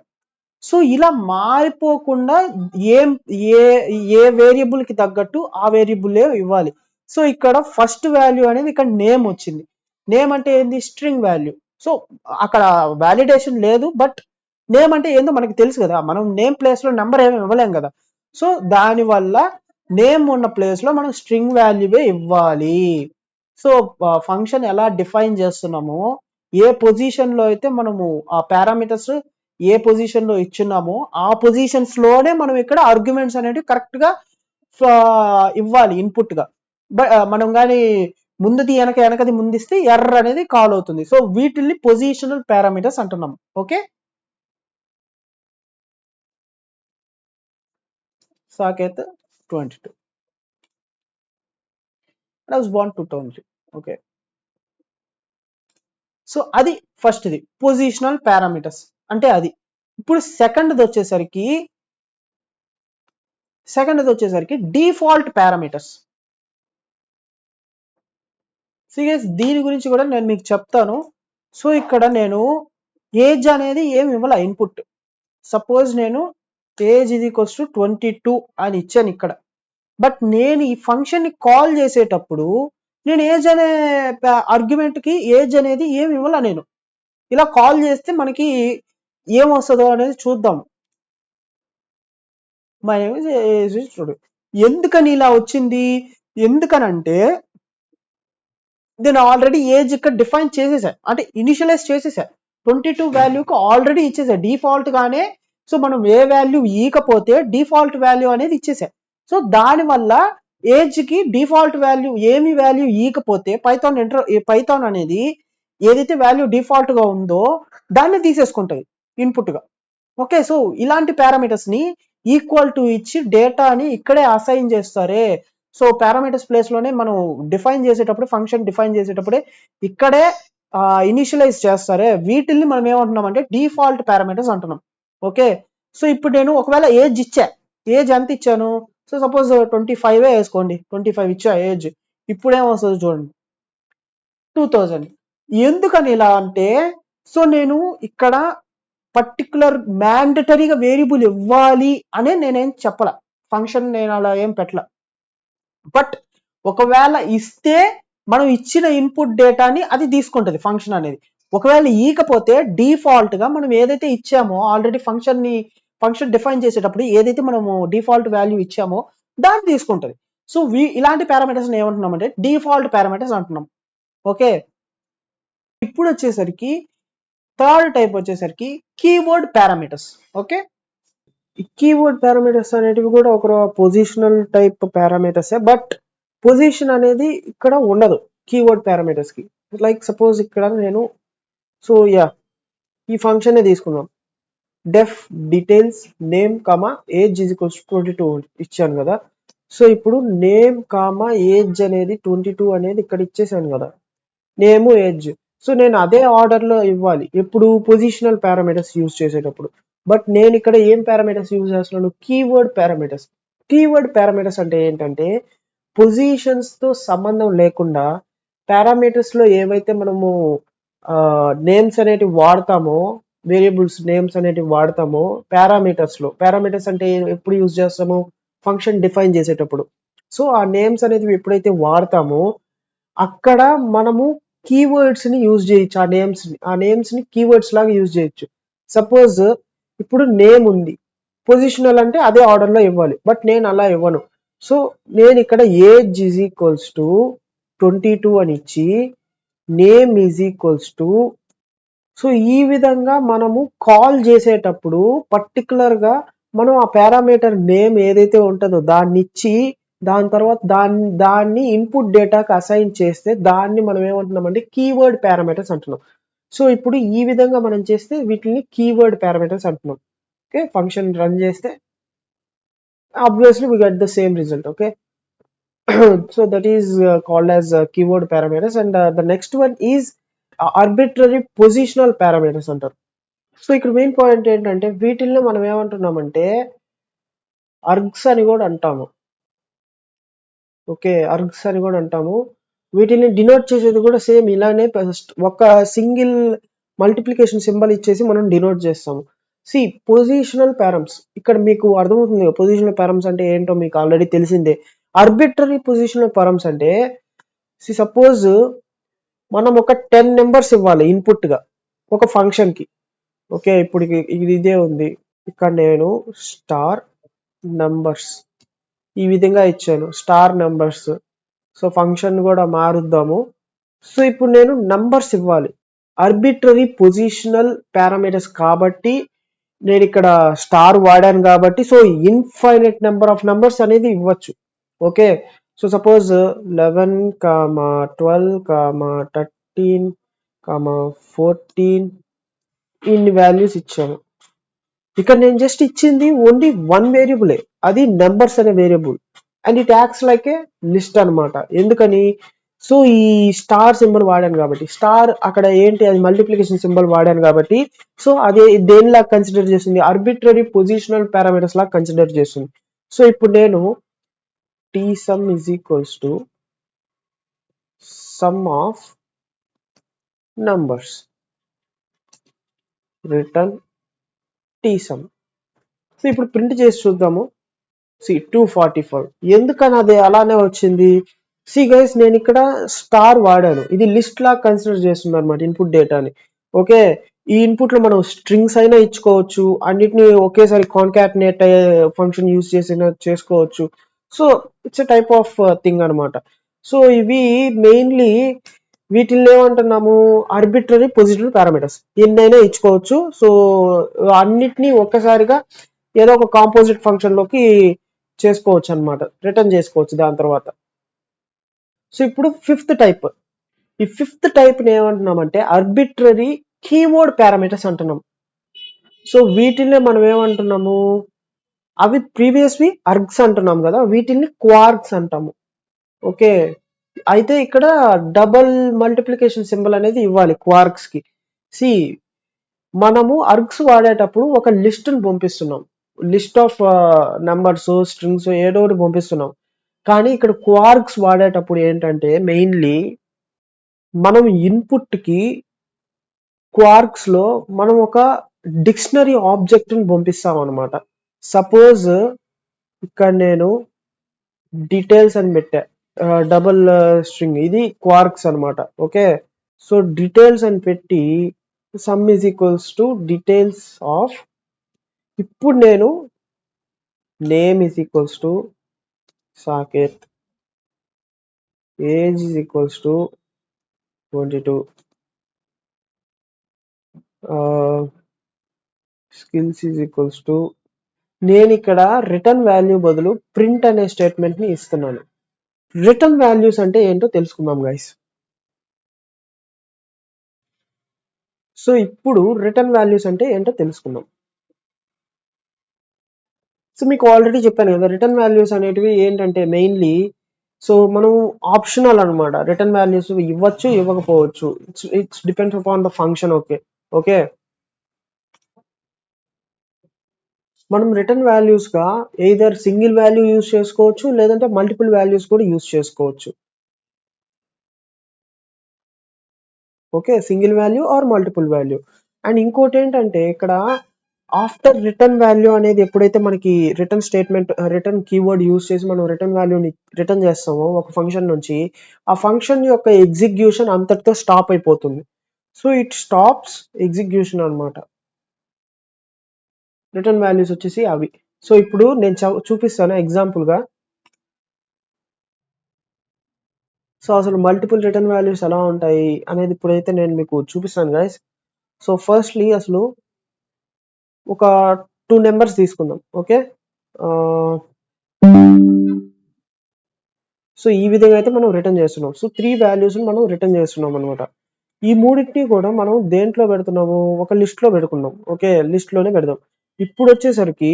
సో ఇలా మారిపోకుండా ఏం ఏ ఏ వేరియబుల్ కి తగ్గట్టు ఆ వేరియబుల్ ఇవ్వాలి. సో ఇక్కడ ఫస్ట్ వాల్యూ అనేది ఇక్కడ నేమ్ వచ్చింది. నేమ్ అంటే ఏంది? String value. సో అక్కడ వాలిడేషన్ లేదు, బట్ నేమ్ అంటే ఏందో మనకి తెలుసు కదా, మనం నేమ్ ప్లేస్ లో నెంబర్ ఏమి ఇవ్వలేం కదా. సో దానివల్ల నేమ్ ఉన్న ప్లేస్ లో మనం స్ట్రింగ్ వాల్యూవే ఇవ్వాలి. సో ఫంక్షన్ ఎలా డిఫైన్ చేస్తున్నామో, ఏ పొజిషన్ లో అయితే మనము ఆ పారామీటర్స్ ఏ పొజిషన్ లో ఇచ్చున్నామో ఆ పొజిషన్స్ లోనే మనం ఇక్కడ ఆర్గ్యుమెంట్స్ అనేవి కరెక్ట్ గా ఇవ్వాలి ఇన్పుట్ గా. మనం కానీ ముందుది వెనకది ముందిస్తే ఎర్రర్ అనేది కాల్ అవుతుంది. సో వీటిని పొజిషనల్ పారామీటర్స్ అంటున్నాం. Okay, Saketh 22 I was born 2000. Okay, so అది ఫస్ట్ది పొజిషనల్ పారామీటర్స్ అంటే అది. ఇప్పుడు సెకండ్ది వచ్చేసరికి డిఫాల్ట్ పారామీటర్స్. సీరియస్ దీని గురించి కూడా నేను మీకు చెప్తాను. సో ఇక్కడ నేను ఏజ్ అనేది ఏమి ఇవ్వాల ఇన్పుట్. సపోజ్ నేను ఏజ్ ఇది ఈక్వల్స్ టు 22 అని ఇచ్చాను ఇక్కడ. బట్ నేను ఈ ఫంక్షన్ ని కాల్ చేసేటప్పుడు నేను ఏజ్ అనే ఆర్గ్యుమెంట్ కి ఏజ్ అనేది ఏమి ఇవ్వాల. నేను ఇలా కాల్ చేస్తే మనకి ఏం వస్తుందో అనేది చూద్దాం. మై నేమ్ ఇస్ ఏజ్ చూడు. ఎందుకని ఇలా వచ్చింది? ఎందుకనంటే నేను ఆల్రెడీ ఏజ్ ఇక్కడ డిఫైన్ చేసేసా, అంటే ఇనిషియలైజ్ చేసేసా. 22 వాల్యూకి ఆల్రెడీ ఇచ్చేసా డిఫాల్ట్ గానే. సో మనం ఏ వాల్యూ ఈకపోతే డిఫాల్ట్ వాల్యూ అనేది ఇచ్చేసా. సో దానివల్ల ఏజ్ కి డిఫాల్ట్ వాల్యూ ఏమి వాల్యూ ఈకపోతే పైథాన్ అనేది ఏదైతే వాల్యూ డిఫాల్ట్ గా ఉందో దాన్ని తీసేసుకుంటది ఇన్పుట్ గా. ఓకే, సో ఇలాంటి పారామీటర్స్ ని ఈక్వల్ టు ఇచ్చి డేటాని ఇక్కడే అసైన్ చేస్తారే. సో పారామీటర్స్ ప్లేస్ లోనే మనం డిఫైన్ చేసేటప్పుడు, ఫంక్షన్ డిఫైన్ చేసేటప్పుడే ఇక్కడే ఇనిషియలైజ్ చేస్తారే. వీటిల్ని మనం ఏమంటున్నాం అంటే డిఫాల్ట్ పారామీటర్స్ అంటున్నాం. ఓకే, సో ఇప్పుడు నేను ఒకవేళ ఏజ్ ఇచ్చా, ఏజ్ ఎంత ఇచ్చాను? సో సపోజ్ 25 వేసుకోండి, 25 ఇచ్చా ఏజ్. ఇప్పుడేమొస్తుంది చూడండి, 2000. ఎందుకని ఇలా అంటే, సో నేను ఇక్కడ పర్టికులర్ మ్యాండటరీగా వేరియబుల్ ఇవ్వాలి అనే నేనేం చెప్పల, ఫంక్షన్ నేను అలా ఏం పెట్టల. బట్ ఒకవేళ ఇస్తే మనం ఇచ్చిన ఇన్పుట్ డేటాని అది తీసుకుంటది ఫంక్షన్ అనేది. ఒకవేళ ఈకపోతే డిఫాల్ట్ గా మనం ఏదైతే ఇచ్చామో ఆల్రెడీ ఫంక్షన్ డిఫైన్ చేసేటప్పుడు ఏదైతే మనము డిఫాల్ట్ వాల్యూ ఇచ్చామో దాన్ని తీసుకుంటది. సో ఇలాంటి పారామీటర్స్ ఏమంటున్నాం అంటే డిఫాల్ట్ పారామీటర్స్ అంటున్నాం. ఓకే, ఇప్పుడు వచ్చేసరికి థర్డ్ టైప్ వచ్చేసరికి కీవర్డ్ పారామీటర్స్. ఓకే, ఈ కీవర్డ్ పారామీటర్స్ అనేటివి కూడా ఒక పొజిషనల్ టైప్ పారామీటర్సే, బట్ పొజిషన్ అనేది ఇక్కడ ఉండదు కీవర్డ్ పారామీటర్స్ కి. లైక్ సపోజ్ ఇక్కడ నేను, సో ఈ ఫంక్షన్ తీసుకుందాం. Def details name comma age is equals 22 ఇచ్చాను కదా. సో ఇప్పుడు నేమ్ కామా ఏజ్ అనేది 22 అనేది ఇక్కడ ఇచ్చేసాను కదా, నేమ్ ఏజ్. సో నేను అదే ఆర్డర్ లో ఇవ్వాలి ఎప్పుడు పొజిషనల్ పారామీటర్స్ యూజ్ చేసేటప్పుడు. బట్ నేను ఇక్కడ ఏం పారామీటర్స్ యూజ్ చేస్తున్నాను? Keyword parameters. కీవర్డ్ పారామీటర్స్ అంటే ఏంటంటే పొజిషన్స్ తో సంబంధం లేకుండా పారామీటర్స్ లో ఏవైతే మనము నేమ్స్ అనేటివి వాడతామో, వేరియబుల్స్ నేమ్స్ అనేటివి వాడతామో పారామీటర్స్ అంటే ఎప్పుడు యూజ్ చేస్తాము? ఫంక్షన్ డిఫైన్ చేసేటప్పుడు. సో ఆ నేమ్స్ అనేటివి ఎప్పుడైతే వాడతామో అక్కడ మనము కీవర్డ్స్ ని యూజ్ చేయొచ్చు. ఆ నేమ్స్ ని కీవర్డ్స్ లాగా యూజ్ చేయొచ్చు. సపోజ్ ఇప్పుడు నేమ్ ఉంది, పొజిషనల్ అంటే అదే ఆర్డర్ లో ఇవ్వాలి, బట్ నేను అలా ఇవ్వను. సో నేను ఇక్కడ ఏజ్ ఈజ్ ఈక్వల్స్ టు 22 అని ఇచ్చి name is equals to, so ఈ విధంగా మనము కాల్ చేసేటప్పుడు పర్టికులర్గా మనం ఆ పారామీటర్ నేమ్ ఏదైతే ఉంటుందో దాన్ని ఇచ్చి దాని తర్వాత దాన్ని ఇన్పుట్ డేటాకి అసైన్ చేస్తే దాన్ని మనం ఏమంటున్నామంటే కీవర్డ్ పారామీటర్స్ అంటున్నాం. సో ఇప్పుడు ఈ విధంగా మనం చేస్తే వీటిని కీవర్డ్ పారామీటర్స్ అంటున్నాం. ఓకే, ఫంక్షన్ రన్ చేస్తే obviously we get the same result. Okay, so that is called as keyword parameters, and the next one is arbitrary positional parameters అంటారు. సో ఇక్కడ మెయిన్ పాయింట్ ఏంటంటే వీటిల్లో మనం ఏమంటున్నామంటే అర్గ్స్ అని కూడా అంటాము. ఓకే, అర్గ్స్ అని కూడా అంటాము. వీటిని డినోట్ చేసేది కూడా సేమ్ ఇలానే ఒక సింగిల్ మల్టిప్లికేషన్ సింబల్ ఇచ్చేసి మనం డినోట్ చేస్తాము. సి పొజిషనల్ పారమ్స్, ఇక్కడ మీకు అర్థమవుతుంది. పొజిషనల్ పారమ్స్ అంటే ఏంటో మీకు ఆల్రెడీ తెలిసిందే. ఆర్బిట్రరీ పొజిషనల్ పారమ్స్ అంటే సపోజ్ మనం ఒక 10 నెంబర్స్ ఇవ్వాలి ఇన్పుట్ గా ఒక ఫంక్షన్ కి. ఓకే, ఇప్పుడు ఇది ఇదే ఉంది. ఇక్కడ నేను స్టార్ నంబర్స్ ఈ విధంగా ఇచ్చాను, స్టార్ నంబర్స్. సో ఫంక్షన్ కూడా మారుద్దాము. సో ఇప్పుడు నేను నంబర్స్ ఇవ్వాలి, ఆర్బిట్రరీ పొజిషనల్ పారామీటర్స్ కాబట్టి నేను ఇక్కడ స్టార్ వాడాను కాబట్టి so infinite number of numbers అనేది ఇవ్వచ్చు. ఓకే, సో సపోజ్ 11, 12, 13, 14 ఇన్ని వాల్యూస్ ఇచ్చాను. ఇక్కడ నేను జస్ట్ ఇచ్చింది ఓన్లీ వన్ వేరియబులే, అది నెంబర్స్ అనే variable, and it acts like A list అనమాట. ఎందుకని? సో ఈ స్టార్ సింబల్ వాడాను కాబట్టి, స్టార్ అక్కడ ఏంటి, అది మల్టిప్లికేషన్ సింబల్ వాడాను కాబట్టి సో అదే దేనిలా కన్సిడర్ చేస్తుంది, ఆర్బిట్రరీ పొజిషనల్ పారామీటర్స్ లాగా కన్సిడర్ చేస్తుంది. సో ఇప్పుడు నేను tsum is equals to sum of numbers, return tsum. So ఇప్పుడు ప్రింట్ చేసి చూద్దాము. 245. ఎందుకని అది అలానే వచ్చింది? సి గైస్, నేను ఇక్కడ స్టార్ వాడాను, ఇది లిస్ట్ లా కన్సిడర్ చేస్తుంది అనమాట ఇన్పుట్ డేటాని. ఓకే, ఈ ఇన్పుట్ లో మనం స్ట్రింగ్స్ అయినా ఇచ్చుకోవచ్చు, అన్నిటిని ఒకేసారి కాన్కాటినేట్ అయ్యే ఫంక్షన్ యూజ్ చేసుకోవచ్చు. So it's a type of thing అనమాట. సో ఇవి మెయిన్లీ వీటిల్లో ఏమంటున్నాము, ఆర్బిట్రరీ పొజిషనల్ పారామీటర్స్, ఎన్నైనా ఇచ్చుకోవచ్చు. సో అన్నిటినీ ఒక్కసారిగా ఏదో ఒక కాంపోజిట్ ఫంక్షన్ లోకి చేసుకోవచ్చు అనమాట, రిటర్న్ చేసుకోవచ్చు దాని తర్వాత. సో ఇప్పుడు ఫిఫ్త్ టైప్, ఈ ఫిఫ్త్ టైప్ ని ఏమంటున్నామంటే ఆర్బిట్రరీ కీవర్డ్ పారామీటర్స్ అంటున్నాం. సో వీటిల్ని మనం ఏమంటున్నాము, అవి ప్రీవియస్వి అర్గ్స్ అంటున్నాం కదా, వీటిల్ని క్వార్క్స్ అంటాము. ఓకే, అయితే ఇక్కడ డబుల్ మల్టిప్లికేషన్ సింబల్ అనేది ఇవ్వాలి క్వార్క్స్ కి. సి మనము అర్గ్స్ వాడేటప్పుడు ఒక లిస్ట్ ని పంపిస్తున్నాం, లిస్ట్ ఆఫ్ నంబర్స్, స్ట్రింగ్స్ ఏదో ఒకటి పంపిస్తున్నాం. కానీ ఇక్కడ క్వార్క్స్ వాడేటప్పుడు ఏంటంటే మెయిన్లీ మనం ఇన్పుట్ కి క్వార్క్స్ లో మనం ఒక డిక్షనరీ ఆబ్జెక్ట్ ని పంపిస్తాం అనమాట. సపోజ్ ఇక్కడ నేను డీటెయిల్స్ అని పెట్టా, డబుల్ స్ట్రింగ్, ఇది క్వార్క్స్ అనమాట. ఓకే, సో డీటెయిల్స్ అని పెట్టి sum is equals to details of, ఇప్పుడు నేను name is equals to Saketh, age is equals to 22, skills is equals to, నేను ఇక్కడ రిటర్న్ వాల్యూ బదులు ప్రింట్ అనే స్టేట్మెంట్ ని ఇస్తున్నాను. రిటర్న్ వాల్యూస్ అంటే ఏంటో తెలుసుకుందాం గైస్. సో ఇప్పుడు రిటర్న్ వాల్యూస్ అంటే ఏంటో తెలుసుకుందాం. సో మీకు ఆల్రెడీ చెప్పాను కదా, రిటర్న్ వాల్యూస్ అనేటివి ఏంటంటే మెయిన్లీ సో మనం ఆప్షనల్ అనమాట. రిటర్న్ వాల్యూస్ ఇవ్వచ్చు, ఇవ్వకపోవచ్చు, it's depends upon the function. Okay okay, మనం రిటర్న్ వాల్యూస్ గా ఎయిదర్ సింగిల్ వాల్యూ యూజ్ చేసుకోవచ్చు, లేదంటే మల్టిపుల్ వాల్యూస్ కూడా యూజ్ చేసుకోవచ్చు. Okay, single value or multiple value. And ఇంకోటి ఏంటంటే ఇక్కడ ఆఫ్టర్ రిటర్న్ వాల్యూ అనేది ఎప్పుడైతే మనకి return statement, return keyword use చేసి మనం రిటర్న్ వాల్యూని రిటర్న్ చేస్తామో ఒక ఫంక్షన్ నుంచి, ఆ ఫంక్షన్ యొక్క ఎగ్జిక్యూషన్ అంతటితో స్టాప్ అయిపోతుంది. సో ఇట్ స్టాప్స్ ఎగ్జిక్యూషన్ అనమాట. రిటర్న్ వాల్యూస్ వచ్చేసి అవి. సో ఇప్పుడు నేను చూపిస్తాను ఎగ్జాంపుల్ గా. సో అసలు మల్టిపుల్ రిటర్న్ వాల్యూస్ ఎలా ఉంటాయి అనేది ఇప్పుడైతే నేను మీకు చూపిస్తాను గైస్. సో ఫస్ట్లీ అసలు ఒక 2 నెంబర్స్ తీసుకుందాం. ఓకే. సో ఈ విధంగా అయితే మనం రిటర్న్ చేస్తున్నాం. సో 3 వాల్యూస్ని మనం రిటర్న్ చేస్తున్నాం అనమాట. ఈ మూడింటిని కూడా మనం దేంట్లో పెడుతున్నాము, ఒక లిస్ట్లో పెడుకున్నాం. ఓకే, లిస్ట్లోనే పెడదాం. ఇప్పుడు వచ్చేసరికి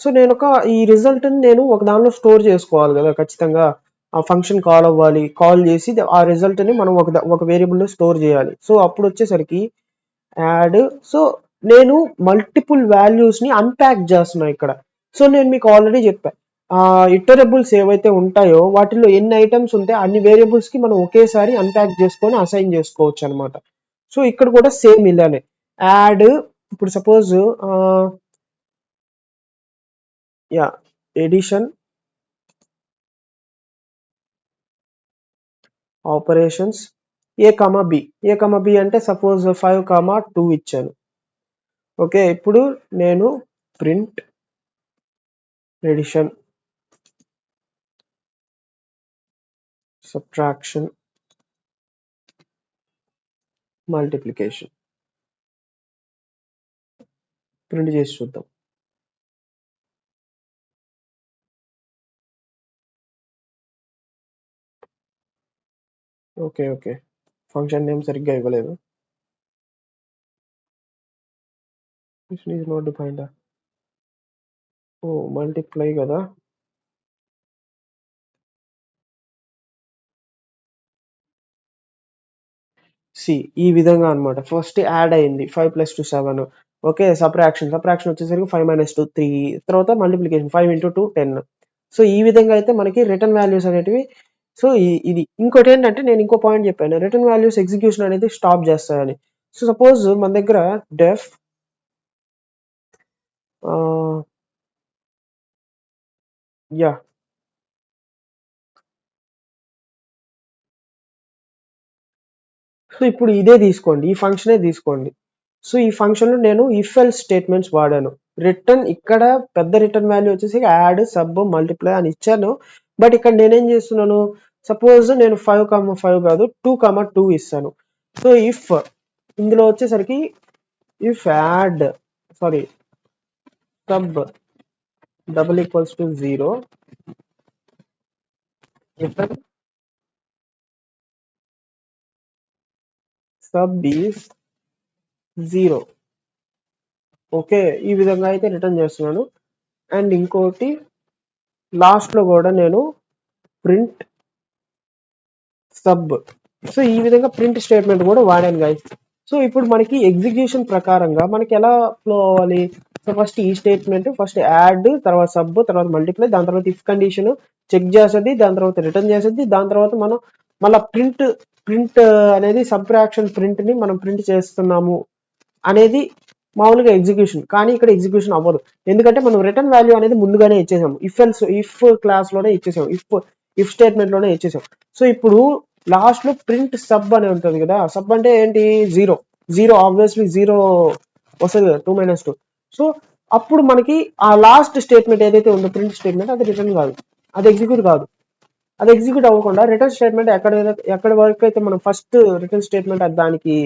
సో నేను ఈ రిజల్ట్ని నేను ఒక దానిలో స్టోర్ చేసుకోవాలి కదా ఖచ్చితంగా. ఆ ఫంక్షన్ కాల్ అవ్వాలి, కాల్ చేసి ఆ రిజల్ట్ని మనం ఒక వేరియబుల్లో స్టోర్ చేయాలి. సో అప్పుడు వచ్చేసరికి యాడ్. సో నేను మల్టిపుల్ వాల్యూస్ని అన్ప్యాక్ చేస్తున్నా ఇక్కడ. సో నేను మీకు ఆల్రెడీ చెప్పాను, ఇటరబుల్స్ ఏవైతే ఉంటాయో వాటిలో ఎన్ని ఐటమ్స్ ఉంటే అన్ని వేరియబుల్స్కి మనం ఒకేసారి అన్ప్యాక్ చేసుకొని అసైన్ చేసుకోవచ్చు అనమాట. సో ఇక్కడ కూడా సేమ్ ఇలానే యాడ్. ఇప్పుడు suppose yeah addition operations A comma B అంటే సపోజ్ 5, 2 ఇచ్చాను. ఓకే, ఇప్పుడు నేను print addition subtraction multiplication print చేసి చూద్దాం. ఓకే, ఫంక్షన్ నేమ్ సరిగ్గా ఇవ్వలేదు. This is not defined. Oh multiply కదా. సి ఈ విధంగా అనమాట. ఫస్ట్ యాడ్ అయింది 5 + 2 7. ఓకే, సబ్ట్రాక్షన్ వచ్చేసరికి 5 - 2 3. తర్వాత మల్టిప్లికేషన్ 5 × 2 10. సో ఈ విధంగా అయితే మనకి రిటర్న్ వాల్యూస్ అనేటివి. సో ఇది ఇంకోటి ఏంటంటే నేను ఇంకో పాయింట్ చెప్పాను, రిటర్న్ వాల్యూస్ ఎగ్జిక్యూషన్ అనేది స్టాప్ చేస్తాయని. సో సపోజ్ మన దగ్గర డెఫ్ యా సో ఇప్పుడు ఇదే తీసుకోండి, ఈ ఫంక్షనే తీసుకోండి. సో ఈ ఫంక్షన్లో నేను ఇఫ్ ఎల్స్ స్టేట్మెంట్స్ వాడాను. రిటర్న్ ఇక్కడ పెద్ద రిటర్న్ వాల్యూ వచ్చేసి యాడ్ సబ్ మల్టిప్లై అని ఇచ్చాను. బట్ ఇక్కడ నేనేం చేస్తున్నాను, సపోజ్ నేను 5, 5 కాదు 2, 2 ఇస్తాను. సో ఇఫ్ ఇందులో వచ్చేసరికి if add sub =0, return sub is 0. Okay, ఈ విధంగా అయితే రిటర్న్ చేస్తున్నాను. అండ్ ఇంకోటి లాస్ట్లో కూడా నేను ప్రింట్ సబ్. సో ఈ విధంగా ప్రింట్ స్టేట్మెంట్ కూడా వాడాను గైస్. సో ఇప్పుడు మనకి ఎగ్జిక్యూషన్ ప్రకారంగా మనకి ఎలా ఫ్లో అవ్వాలి. సో ఫస్ట్ ఈ స్టేట్మెంట్, ఫస్ట్ యాడ్, తర్వాత సబ్, తర్వాత మల్టిప్లై, దాని తర్వాత ఇఫ్ కండిషన్ చెక్ చేస్తుంది, దాని తర్వాత రిటర్న్ చేస్తుంది, దాని తర్వాత మనం మళ్ళీ ప్రింట్ అనేది సబ్ట్రాక్షన్ ప్రింట్ ని మనం ప్రింట్ చేస్తున్నాము అనేది మామూలుగా ఎగ్జిక్యూషన్. కానీ ఇక్కడ ఎగ్జిక్యూషన్ అవ్వదు, ఎందుకంటే మనం రిటర్న్ వాల్యూ అనేది ముందుగానే ఇచ్చేసాము. ఇఫ్ క్లాస్ లోనే ఇచ్చేసాం, ఇఫ్ స్టేట్మెంట్ లోనే ఇచ్చేసాం. సో ఇప్పుడు లాస్ట్ లో ప్రింట్ సబ్ అని ఉంటుంది కదా. సబ్ అంటే ఏంటి, జీరో ఆబ్వియస్లీ జీరో వస్తుంది కదా, 2 - 2. సో అప్పుడు మనకి ఆ లాస్ట్ స్టేట్మెంట్ ఏదైతే ఉందో ప్రింట్ స్టేట్మెంట్ అది రిటర్న్ కాదు, అది ఎగ్జిక్యూట్ కాదు. అది ఎగ్జిక్యూట్ అవ్వకుండా రిటర్న్ స్టేట్మెంట్ ఎక్కడి వరకు అయితే మనం ఫస్ట్ రిటర్న్ స్టేట్మెంట్ దానికి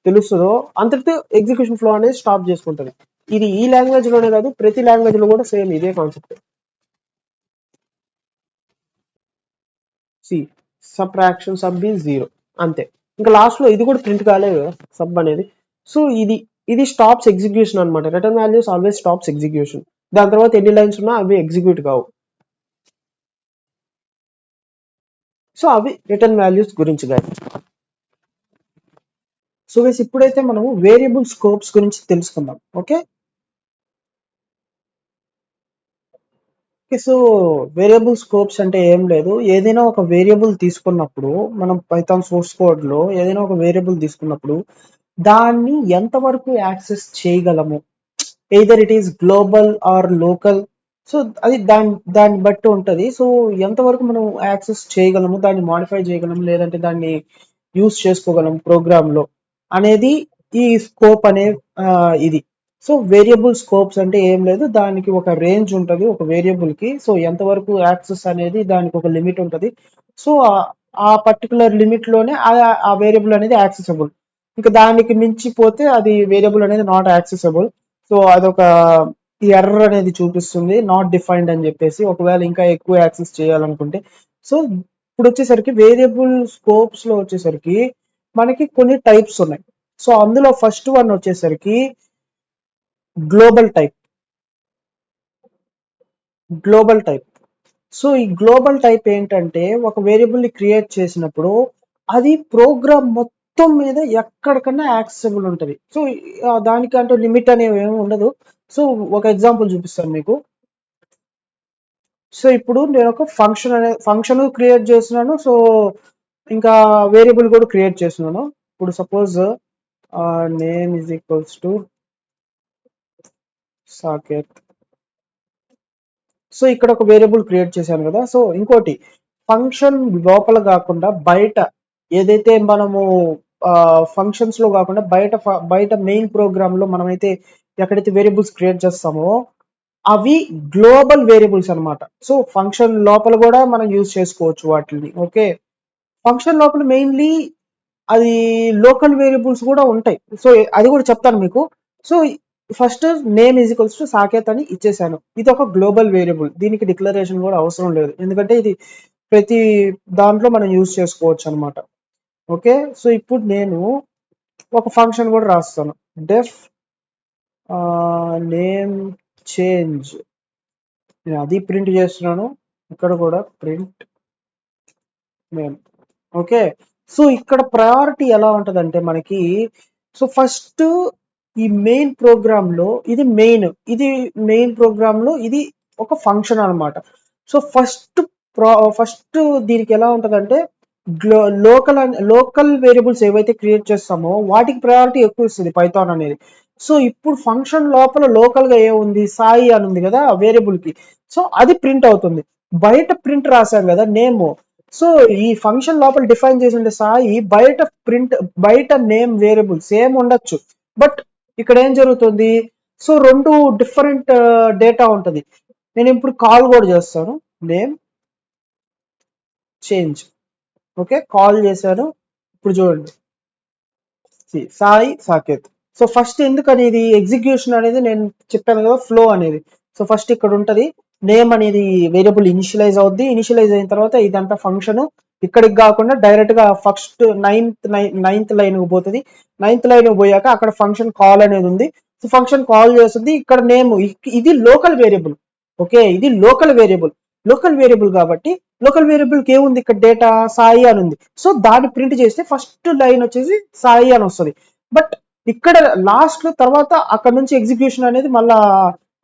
తెలుస్తుందో అంతటితో ఎగ్జిక్యూషన్ ఫ్లో అనేది స్టాప్ చేసుకుంటుంది. ఇది ఈ లాంగ్వేజ్ లోనే కాదు, ప్రతి లాంగ్వేజ్ లో కూడా సేమ్ ఇదే concept. See subtraction sub is 0 అంతే. ఇంకా లాస్ట్ లో ఇది కూడా ప్రింట్ కాలేదు కదా సబ్ అనేది. సో ఇది స్టాప్స్ ఎగ్జిక్యూషన్ అనమాట. Return values always stops execution. దాని తర్వాత ఎన్ని లైన్స్ ఉన్నా అవి ఎగ్జిక్యూట్ కావు. సో అవి రిటర్న్ వాల్యూస్ గురించి గాని. సో గైస్ ఇప్పుడైతే మనము వేరియబుల్ స్కోప్స్ గురించి తెలుసుకుందాం. ఓకే, సో వేరియబుల్ స్కోప్స్ అంటే ఏం లేదు, ఏదైనా ఒక వేరియబుల్ తీసుకున్నప్పుడు మనం పైథాన్ సోర్స్ కోడ్ లో ఏదైనా ఒక వేరియబుల్ తీసుకున్నప్పుడు దాన్ని ఎంతవరకు యాక్సెస్ చేయగలము, either it is global or local. So అది దాన్ని బట్టి ఉంటుంది. సో ఎంతవరకు మనం యాక్సెస్ చేయగలము, దాన్ని మాడిఫై చేయగలము, లేదంటే దాన్ని యూస్ చేసుకోగలం ప్రోగ్రామ్ లో అనేది ఈ స్కోప్ అనే ఇది. సో వేరియబుల్ స్కోప్స్ అంటే ఏం లేదు, దానికి ఒక రేంజ్ ఉంటుంది ఒక వేరియబుల్ కి. సో ఎంతవరకు యాక్సెస్ అనేది దానికి ఒక లిమిట్ ఉంటుంది. సో ఆ పర్టికులర్ లిమిట్ లోనే ఆ వేరియబుల్ అనేది యాక్సెసబుల్. ఇంకా దానికి మించిపోతే అది వేరియబుల్ అనేది నాట్ యాక్సెసబుల్. సో అదొక ఎర్రర్ అనేది చూపిస్తుంది, నాట్ డిఫైన్డ్ అని చెప్పేసి. ఒకవేళ ఇంకా ఎక్కువ యాక్సెస్ చేయాలనుకుంటే, సో ఇప్పుడు వచ్చేసరికి వేరియబుల్ స్కోప్స్ లో వచ్చేసరికి మనకి కొన్ని టైప్స్ ఉన్నాయి. సో అందులో ఫస్ట్ వన్ వచ్చేసరికి global type. Global type so ఈ గ్లోబల్ టైప్ ఏంటంటే, ఒక వేరియబుల్ ని క్రియేట్ చేసినప్పుడు అది ప్రోగ్రామ్ మొత్తం మీద ఎక్కడికన్నా యాక్సెసిబుల్ ఉంటుంది. సో దానికంటూ లిమిట్ అనేవి ఏమి ఉండదు. సో ఒక ఎగ్జాంపుల్ చూపిస్తాను మీకు. సో ఇప్పుడు నేను ఒక ఫంక్షన్ క్రియేట్ చేస్తున్నాను. సో ఇంకా వేరియబుల్ కూడా క్రియేట్ చేస్తున్నాను. ఇప్పుడు suppose name is equals to Saketh. So ఇక్కడ ఒక వేరియబుల్ క్రియేట్ చేశాను కదా. సో ఇంకోటి, ఫంక్షన్ లోపల కాకుండా బయట ఏదైతే మనము ఫంక్షన్స్ లో కాకుండా బయట మెయిన్ ప్రోగ్రామ్ లో మనమైతే ఎక్కడైతే వేరియబుల్స్ క్రియేట్ చేస్తామో అవి గ్లోబల్ వేరియబుల్స్ అన్నమాట. సో ఫంక్షన్ లోపల కూడా మనం యూజ్ చేసుకోవచ్చు వాటిని. ఓకే, ఫంక్షన్ లోపల మెయిన్లీ అది లోకల్ వేరియబుల్స్ కూడా ఉంటాయి. సో అది కూడా చెప్తాను మీకు. So first name is equals to Saketh అని ఇచ్చేసాను. ఇది ఒక గ్లోబల్ వేరియబుల్, దీనికి డిక్లరేషన్ కూడా అవసరం లేదు, ఎందుకంటే ఇది ప్రతి దాంట్లో మనం యూజ్ చేసుకోవచ్చు అనమాట. ఓకే, సో ఇప్పుడు నేను ఒక ఫంక్షన్ కూడా రాస్తాను, డెఫ్ నేమ్ చేంజ్. నేను అది ప్రింట్ చేస్తున్నాను, ఇక్కడ కూడా ప్రింట్ నేమ్. ఓకే, సో ఇక్కడ ప్రయారిటీ ఎలా ఉంటదంటే మనకి, సో ఫస్ట్ ఈ మెయిన్ ప్రోగ్రామ్ లో ఇది మెయిన్ ప్రోగ్రామ్ లో ఇది ఒక ఫంక్షన్ అన్నమాట. సో ఫస్ట్ దీనికి ఎలా ఉంటదంటే లోకల్ వేరియబుల్స్ ఏవైతే క్రియేట్ చేస్తామో వాటికి ప్రయారిటీ ఎక్కువ ఇస్తుంది పైథాన్ అనేది. సో ఇప్పుడు ఫంక్షన్ లోపల లోకల్ గా ఏముంది, సాయి అని ఉంది కదా వేరియబుల్ కి. సో అది ప్రింట్ అవుతుంది. బయట ప్రింట్ రాశాం కదా నేమ్. సో ఈ ఫంక్షన్ లోపల డిఫైన్ చేసి ఉండే సాయి బయట నేమ్ వేరియబుల్ సేమ్ ఉండొచ్చు, బట్ ఇక్కడ ఏం జరుగుతుంది, సో రెండు డిఫరెంట్ డేటా ఉంటది. నేను ఇప్పుడు కాల్ కూడా చేస్తాను, నేమ్ చేంజ్. ఓకే, కాల్ చేశాను. ఇప్పుడు చూడండి, సాయి సాకేత్. సో ఫస్ట్ ఎందుకు అనేది ఎగ్జిక్యూషన్ అనేది నేను చెప్పాను కదా, ఫ్లో అనేది. సో ఫస్ట్ ఇక్కడ ఉంటది, నేమ్ అనేది వేరియబుల్ ఇనిషియలైజ్ అవుద్ది. ఇనిషియలైజ్ అయిన తర్వాత ఇదంతా ఫంక్షన్ ఇక్కడికి కాకుండా డైరెక్ట్ గా ఫస్ట్ నైన్త్ లైన్ కు పోతుంది. నైన్త్ లైన్ పోయాక అక్కడ ఫంక్షన్ కాల్ అనేది ఉంది. సో ఫంక్షన్ కాల్ చేస్తుంది. ఇక్కడ నేమ్ ఇది లోకల్ వేరియబుల్. ఓకే, ఇది లోకల్ వేరియబుల్ కాబట్టి లోకల్ వేరియబుల్ కి ఏముంది ఇక్కడ డేటా సాయి అని ఉంది. సో దాన్ని ప్రింట్ చేస్తే ఫస్ట్ లైన్ వచ్చేసి సాయి అని వస్తుంది. బట్ ఇక్కడ లాస్ట్ లో తర్వాత అక్కడ నుంచి ఎగ్జిక్యూషన్ అనేది మళ్ళా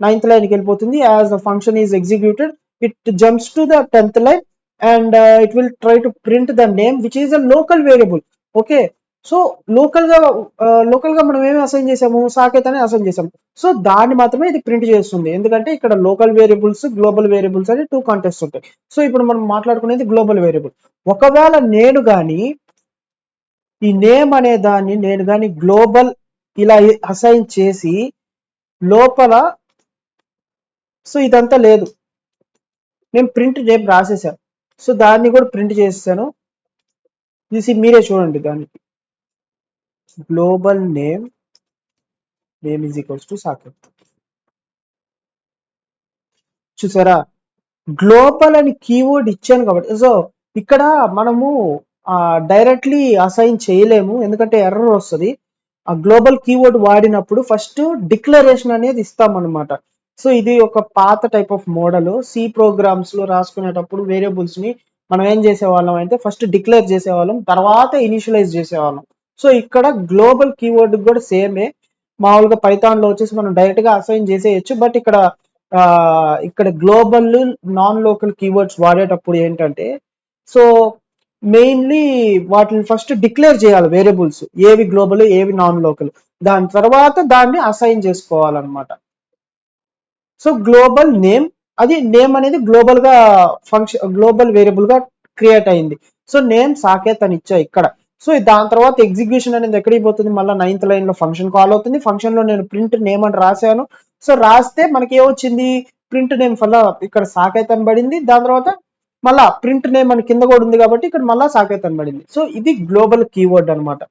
నైన్త్ లైన్ కి వెళ్ళిపోతుంది. As the function is executed, it jumps to the 10th line and it will try to print the name which is a local variable. Okay, so local గా మనం ఏమి అసైన్ చేసాము, సాకేత్ అని assign చేసాము. So దాన్ని మాత్రమే ఇది ప్రింట్ చేస్తుంది, ఎందుకంటే ఇక్కడ లోకల్ వేరియబుల్స్ గ్లోబల్ వేరియబుల్స్ అని 2 కాంటెక్స్ట్ ఉంటాయి. సో ఇప్పుడు మనం మాట్లాడుకునేది గ్లోబల్ వేరియబుల్. ఒకవేళ ఈ నేమ్ అనే దాన్ని నేను గాని గ్లోబల్ ఇలా అసైన్ చేసి లోపల, సో ఇదంతా లేదు, నేను ప్రింట్ నేమ్ రాసేసాను. సో దాన్ని కూడా ప్రింట్ చేస్తాను. తీసి మీరే చూడండి, దానికి global name is equals to Saketh. చూసారా, గ్లోబల్ అని కీవర్డ్ ఇచ్చాను కాబట్టి. సో ఇక్కడ మనము డైరెక్ట్లీ అసైన్ చేయలేము, ఎందుకంటే ఎర్రర్ వస్తుంది. ఆ గ్లోబల్ కీవర్డ్ వాడినప్పుడు ఫస్ట్ డిక్లరేషన్ అనేది ఇస్తాం అనమాట. సో ఇది ఒక పాత type of model. C programs లో రాసుకునేటప్పుడు వేరియబుల్స్ ని మనం ఏం చేసేవాళ్ళం అంటే ఫస్ట్ డిక్లేర్ చేసేవాళ్ళం, తర్వాత ఇనిషియలైజ్ చేసేవాళ్ళం. సో ఇక్కడ గ్లోబల్ కీవర్డ్ కూడా సేమే. మామూలుగా పైథాన్ లో వచ్చేసి మనం డైరెక్ట్ గా అసైన్ చేసేయచ్చు, బట్ ఇక్కడ గ్లోబల్ నాన్ లోకల్ కీవర్డ్స్ వాడేటప్పుడు ఏంటంటే, సో మెయిన్లీ వాటిని ఫస్ట్ డిక్లేర్ చేయాలి వేరియబుల్స్, ఏవి గ్లోబల్ ఏవి నాన్ లోకల్, దాని తర్వాత దాన్ని అసైన్ చేసుకోవాలన్నమాట. సో గ్లోబల్ నేమ్, అది నేమ్ అనేది గ్లోబల్ వేరియబుల్ గా క్రియేట్ అయింది. సో నేమ్ సాకేత్ అని ఇచ్చా ఇక్కడ. సో దాని తర్వాత ఎగ్జిక్యూషన్ అనేది ఎక్కడికి పోతుంది, మళ్ళీ నైన్త్ లైన్ లో ఫంక్షన్ కాల్ అవుతుంది. ఫంక్షన్ లో నేను ప్రింట్ నేమ్ అని రాశాను. సో రాస్తే మనకి ఏమొచ్చింది, ప్రింట్ నేమ్ వల్ల ఇక్కడ సాకేత్ అని పడింది. దాని తర్వాత మళ్ళా ప్రింట్ నేమ్ అని కింద కూడా ఉంది కాబట్టి ఇక్కడ మళ్ళా సాకేత్ అని పడింది. సో ఇది గ్లోబల్ కీవర్డ్ అనమాట.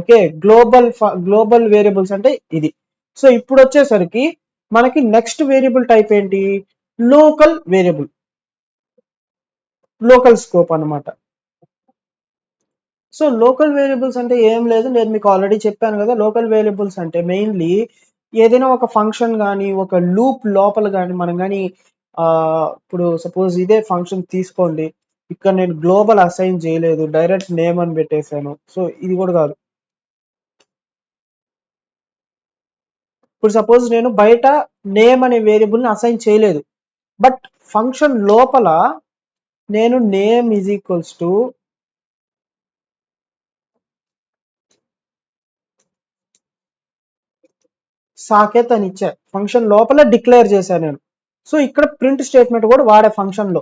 ఓకే, గ్లోబల్ వేరియబుల్స్ అంటే ఇది. సో ఇప్పుడు వచ్చేసరికి మనకి నెక్స్ట్ వేరియబుల్ టైప్ ఏంటి, లోకల్ వేరియబుల్, లోకల్ స్కోప్ అన్నమాట. సో లోకల్ వేరియబుల్స్ అంటే ఏం లేదు, నేను మీకు ఆల్రెడీ చెప్పాను కదా. లోకల్ వేరియబుల్స్ అంటే మెయిన్లీ ఏదైనా ఒక ఫంక్షన్ కానీ ఒక లూప్ లోపల కానీ మనం కానీ ఇప్పుడు సపోజ్ ఇదే ఫంక్షన్ తీసుకోండి, ఇక్కడ నేను గ్లోబల్ అసైన్ చేయలేదు, డైరెక్ట్ నేమ్ అని పెట్టేశాను. సో ఇది కూడా కాదు. ఇప్పుడు సపోజ్ నేను బయట నేమ్ అనే వేరియబుల్ని అసైన్ చేయలేదు, బట్ ఫంక్షన్ లోపల నేను name is equals to Saketh అని ఇచ్చా, ఫంక్షన్ లోపల డిక్లేర్ చేశాను నేను. సో ఇక్కడ ప్రింట్ స్టేట్మెంట్ కూడా వాడే ఫంక్షన్ లో,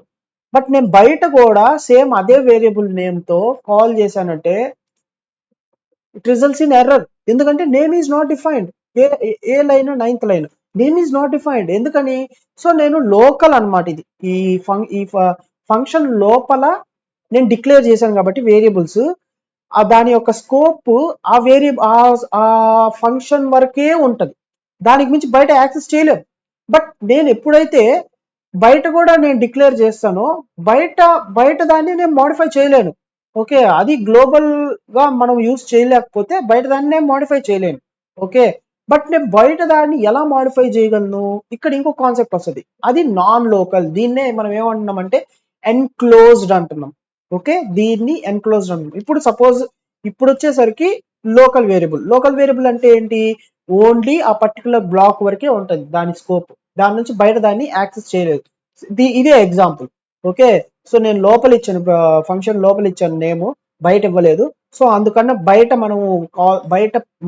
బట్ నేను బయట కూడా సేమ్ అదే వేరియబుల్ నేమ్ తో కాల్ చేశానంటే ఇట్ రిజల్ట్స్ ఇన్ ఎర్రర్. ఎందుకంటే name is not defined. A A line, ninth line, name is not defined. ఎందుకని? సో నేను లోకల్ అన్నమాట ఇది. ఈ ఫంక్షన్ లోపల నేను డిక్లేర్ చేశాను కాబట్టి వేరియబుల్స్, దాని యొక్క స్కోప్ ఆ ఆ ఫంక్షన్ వరకే ఉంటది, దానికి మించి బయట యాక్సెస్ చేయలేము. బట్ నేను ఎప్పుడైతే బయట కూడా నేను డిక్లేర్ చేస్తానో బయట బయట దాన్ని నేను మోడిఫై చేయలేను. ఓకే, అది గ్లోబల్ గా మనం యూజ్ చేయలేకపోతే బయట దాన్ని నేను మోడిఫై చేయలేను. ఓకే, బట్ నేను బయట దాన్ని ఎలా మోడిఫై చేయగలను, ఇక్కడ ఇంకో కాన్సెప్ట్ వస్తుంది, అది నాన్ లోకల్. దీన్నే మనం ఏమంటున్నామంటే ఎన్క్లోజ్డ్ అంటున్నాం. ఓకే, దీన్ని ఎన్క్లోజ్డ్ అంటున్నాం. ఇప్పుడు సపోజ్ ఇప్పుడు వచ్చేసరికి లోకల్ వేరియబుల్ అంటే ఏంటి, ఓన్లీ ఆ పర్టికులర్ బ్లాక్ వరకే ఉంటుంది దాని స్కోప్, దాని నుంచి బయట దాన్ని యాక్సెస్ చేయలేదు. ఇదే ఎగ్జాంపుల్. ఓకే, సో నేను లోపల ఇచ్చాను, ఫంక్షన్ లోపల ఇచ్చాను నేమ్, బయట ఇవ్వలేదు. సో అందుకన్నా బయట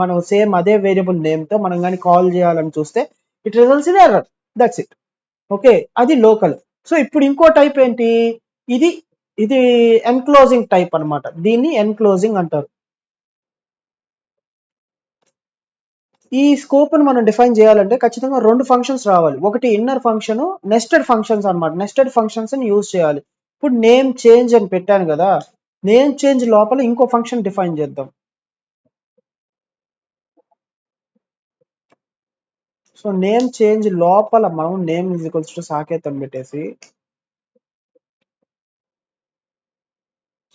మనం సేమ్ అదే వేరియబుల్ నేమ్ తో మనం కానీ కాల్ చేయాలని చూస్తే it results in error. That's it. Okay, అది లోకల్. సో ఇప్పుడు ఇంకో టైప్ ఏంటి, ఇది ఇది ఎన్క్లోజింగ్ టైప్ అన్నమాట. దీన్ని ఎన్క్లోజింగ్ అంటారు. ఈ స్కోప్ ను మనం డిఫైన్ చేయాలంటే ఖచ్చితంగా రెండు ఫంక్షన్స్ రావాలి. ఒకటి ఇన్నర్ ఫంక్షన్, నెస్టెడ్ ఫంక్షన్స్ అన్నమాట. నెస్టెడ్ ఫంక్షన్స్ ని యూజ్ చేయాలి. ఇప్పుడు నేమ్ చేంజ్ అని పెట్టాను కదా, నేమ్ చేంజ్ లోపల ఇంకో ఫంక్షన్ డిఫైన్ చేద్దాం. సో నేమ్ చేంజ్ లోపల మనం name is equals to Saketh అని పెట్టేసి,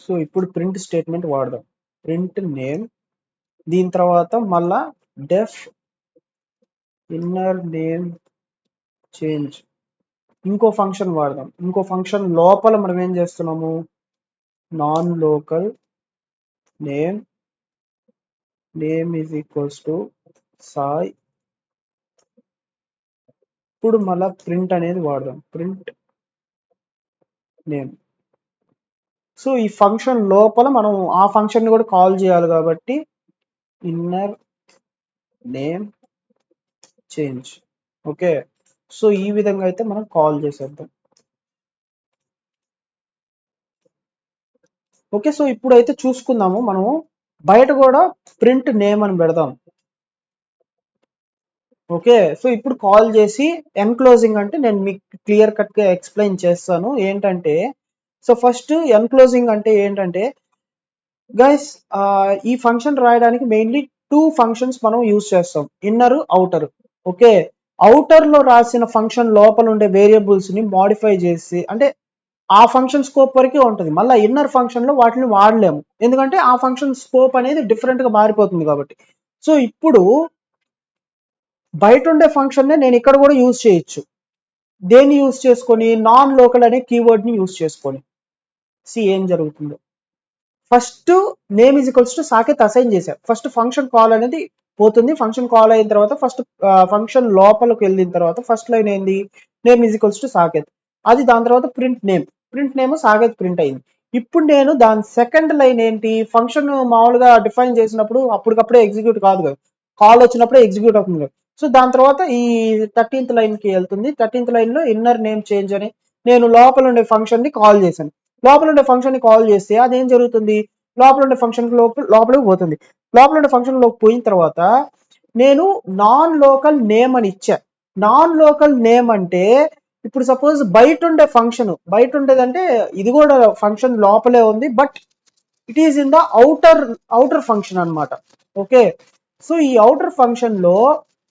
సో ఇప్పుడు ప్రింట్ స్టేట్మెంట్ వాడదాం. ప్రింట్ నేమ్, దీని తర్వాత మళ్ళా డెఫ్ ఇన్నర్ నేమ్ చేంజ్, ఇంకో ఫంక్షన్ వాడదాం. ఇంకో ఫంక్షన్ లోపల మనం ఏం చేస్తున్నాము, non local name, name is equals to Sai. ఇప్పుడు మళ్ళా ప్రింట్ అనేది వాడదాం, ప్రింట్ నేమ్. సో ఈ ఫంక్షన్ లోపల మనం ఆ ఫంక్షన్ ని కూడా కాల్ చేయాలి కాబట్టి inner name change. Okay, so ఈ విధంగా అయితే మనం కాల్ చేసేద్దాం. ఓకే, సో ఇప్పుడు అయితే చూసుకుందాము, మనము బయట కూడా ప్రింట్ నేమ్ అని పెడదాం. ఓకే, సో ఇప్పుడు కాల్ చేసి ఎన్క్లోజింగ్ అంటే నేను మీకు క్లియర్ కట్ గా ఎక్స్ప్లెయిన్ చేస్తాను ఏంటంటే. సో ఫస్ట్ ఎన్క్లోజింగ్ అంటే ఏంటంటే గైస్, ఈ ఫంక్షన్ రాయడానికి మెయిన్లీ టూ ఫంక్షన్స్ మనం యూజ్ చేస్తాం, ఇన్నర్ అవుటర్. ఓకే, అవుటర్ లో రాసిన ఫంక్షన్ లోపల ఉండే వేరియబుల్స్ ని మోడిఫై చేసి, అంటే ఆ ఫంక్షన్ స్కోప్ వరకే ఉంటుంది, మళ్ళీ ఇన్నర్ ఫంక్షన్ లో వాటిని వాడలేము, ఎందుకంటే ఆ ఫంక్షన్ స్కోప్ అనేది డిఫరెంట్ గా మారిపోతుంది కాబట్టి. సో ఇప్పుడు బయట ఉండే ఫంక్షన్ నే నేను ఇక్కడ కూడా యూజ్ చేయొచ్చు. దేన్ని యూజ్ చేసుకొని, నాన్ లోకల్ అనే కీవర్డ్ ని యూజ్ చేసుకొని. ఏం జరుగుతుందో, first name is equals to Saketh assign చేశారు. ఫస్ట్ ఫంక్షన్ కాల్ అనేది పోతుంది, ఫంక్షన్ కాల్ అయిన తర్వాత ఫస్ట్ ఫంక్షన్ లోపలికి వెళ్ళిన తర్వాత ఫస్ట్ లైన్ ఏంది, name is equals to Saketh. అది దాని తర్వాత ప్రింట్ నేమ్ సాకేత్ ప్రింట్ అయింది. ఇప్పుడు నేను దాని సెకండ్ లైన్ ఏంటి, ఫంక్షన్ మామూలుగా డిఫైన్ చేసినప్పుడు అప్పటికప్పుడే ఎగ్జిక్యూట్ కాదు కదా, కాల్ వచ్చినప్పుడే ఎగ్జిక్యూట్ అవుతుంది కదా. సో దాని తర్వాత ఈ 13th లైన్ కి వెళ్తుంది. 13th లైన్ లో ఇన్నర్ నేమ్ చేంజ్ అని నేను లోపల ఉండే ఫంక్షన్ ని కాల్ చేశాను. లోపల ఉండే ఫంక్షన్ ని కాల్ చేస్తే అది ఏం జరుగుతుంది, లోపల ఉండే ఫంక్షన్ లోపలికి పోతుంది. లోపల ఉండే ఫంక్షన్ లోకి పోయిన తర్వాత నేను నాన్ లోకల్ నేమ్ అని ఇచ్చా. నాన్ లోకల్ నేమ్ అంటే ఇప్పుడు సపోజ్ బయట ఉండేదంటే ఇది కూడా ఫంక్షన్ లోపలే ఉంది, but it is in the outer function అన్నమాట. ఓకే, సో ఈ అవుటర్ ఫంక్షన్ లో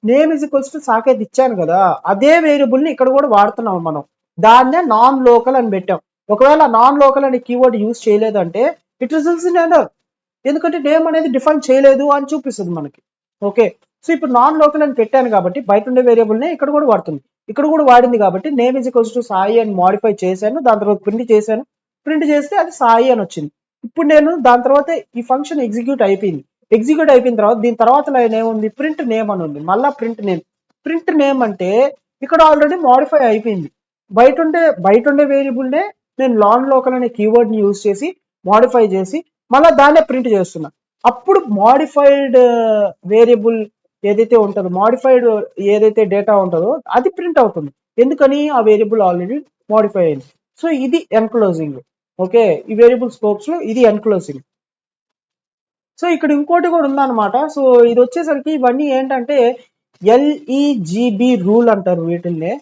name is equals to Saketh ఇచ్చాను కదా, అదే వేరియబుల్ ని ఇక్కడ కూడా వాడుతున్నాం మనం. దాన్నే నాన్ లోకల్ అని పెట్టాం. ఒకవేళ నాన్ లోకల్ అనే కీవర్డ్ యూజ్ చేయలేదంటే ఇట్ రిజల్ట్స్ ఇన్ ఎర్రర్, ఎందుకంటే నేమ్ అనేది డిఫైన్ చేయలేదు అని చూపిస్తుంది మనకి. ఓకే, సో ఇప్పుడు నాన్ లోకల్ అని పెట్టాను కాబట్టి బయట ఉండే వేరియబుల్ నే ఇక్కడ కూడా వాడుతుంది. ఇక్కడ కూడా వాడింది కాబట్టి name is equals to Sai అని మాడిఫై చేశాను, దాని తర్వాత ప్రింట్ చేశాను. ప్రింట్ చేస్తే అది సాయి అని వచ్చింది. ఇప్పుడు నేను దాని తర్వాత ఈ ఫంక్షన్ ఎగ్జిక్యూట్ అయిపోయిన తర్వాత దీని తర్వాత లైన్ ఏముంది, ప్రింట్ నేమ్ అని ఉంది. మళ్ళీ ప్రింట్ నేమ్ అంటే ఇక్కడ ఆల్రెడీ మాడిఫై అయిపోయింది. బయట ఉండే వేరియబుల్ నే నేను నాన్ లోకల్ అనే కీవర్డ్ ని యూజ్ చేసి మాడిఫై చేసి మళ్ళీ దాన్నే ప్రింట్ చేస్తున్నా. అప్పుడు మాడిఫైడ్ వేరియబుల్ ఏదైతే ఉంటుందో, మాడిఫైడ్ ఏదైతే డేటా ఉంటుందో అది ప్రింట్ అవుతుంది. ఎందుకని, ఆ వేరియబుల్ ఆల్రెడీ మాడిఫై అయింది. సో ఇది ఎన్క్లోజింగ్. ఓకే, ఈ వేరియబుల్ స్కోప్స్ లో ఇది ఎన్క్లోజింగ్. సో ఇక్కడ ఇంకోటి కూడా ఉందన్నమాట. సో ఇది వచ్చేసరికి ఇవన్నీ ఏంటంటే ఎల్ఈజిబి రూల్ అంటారు వీటిల్నే.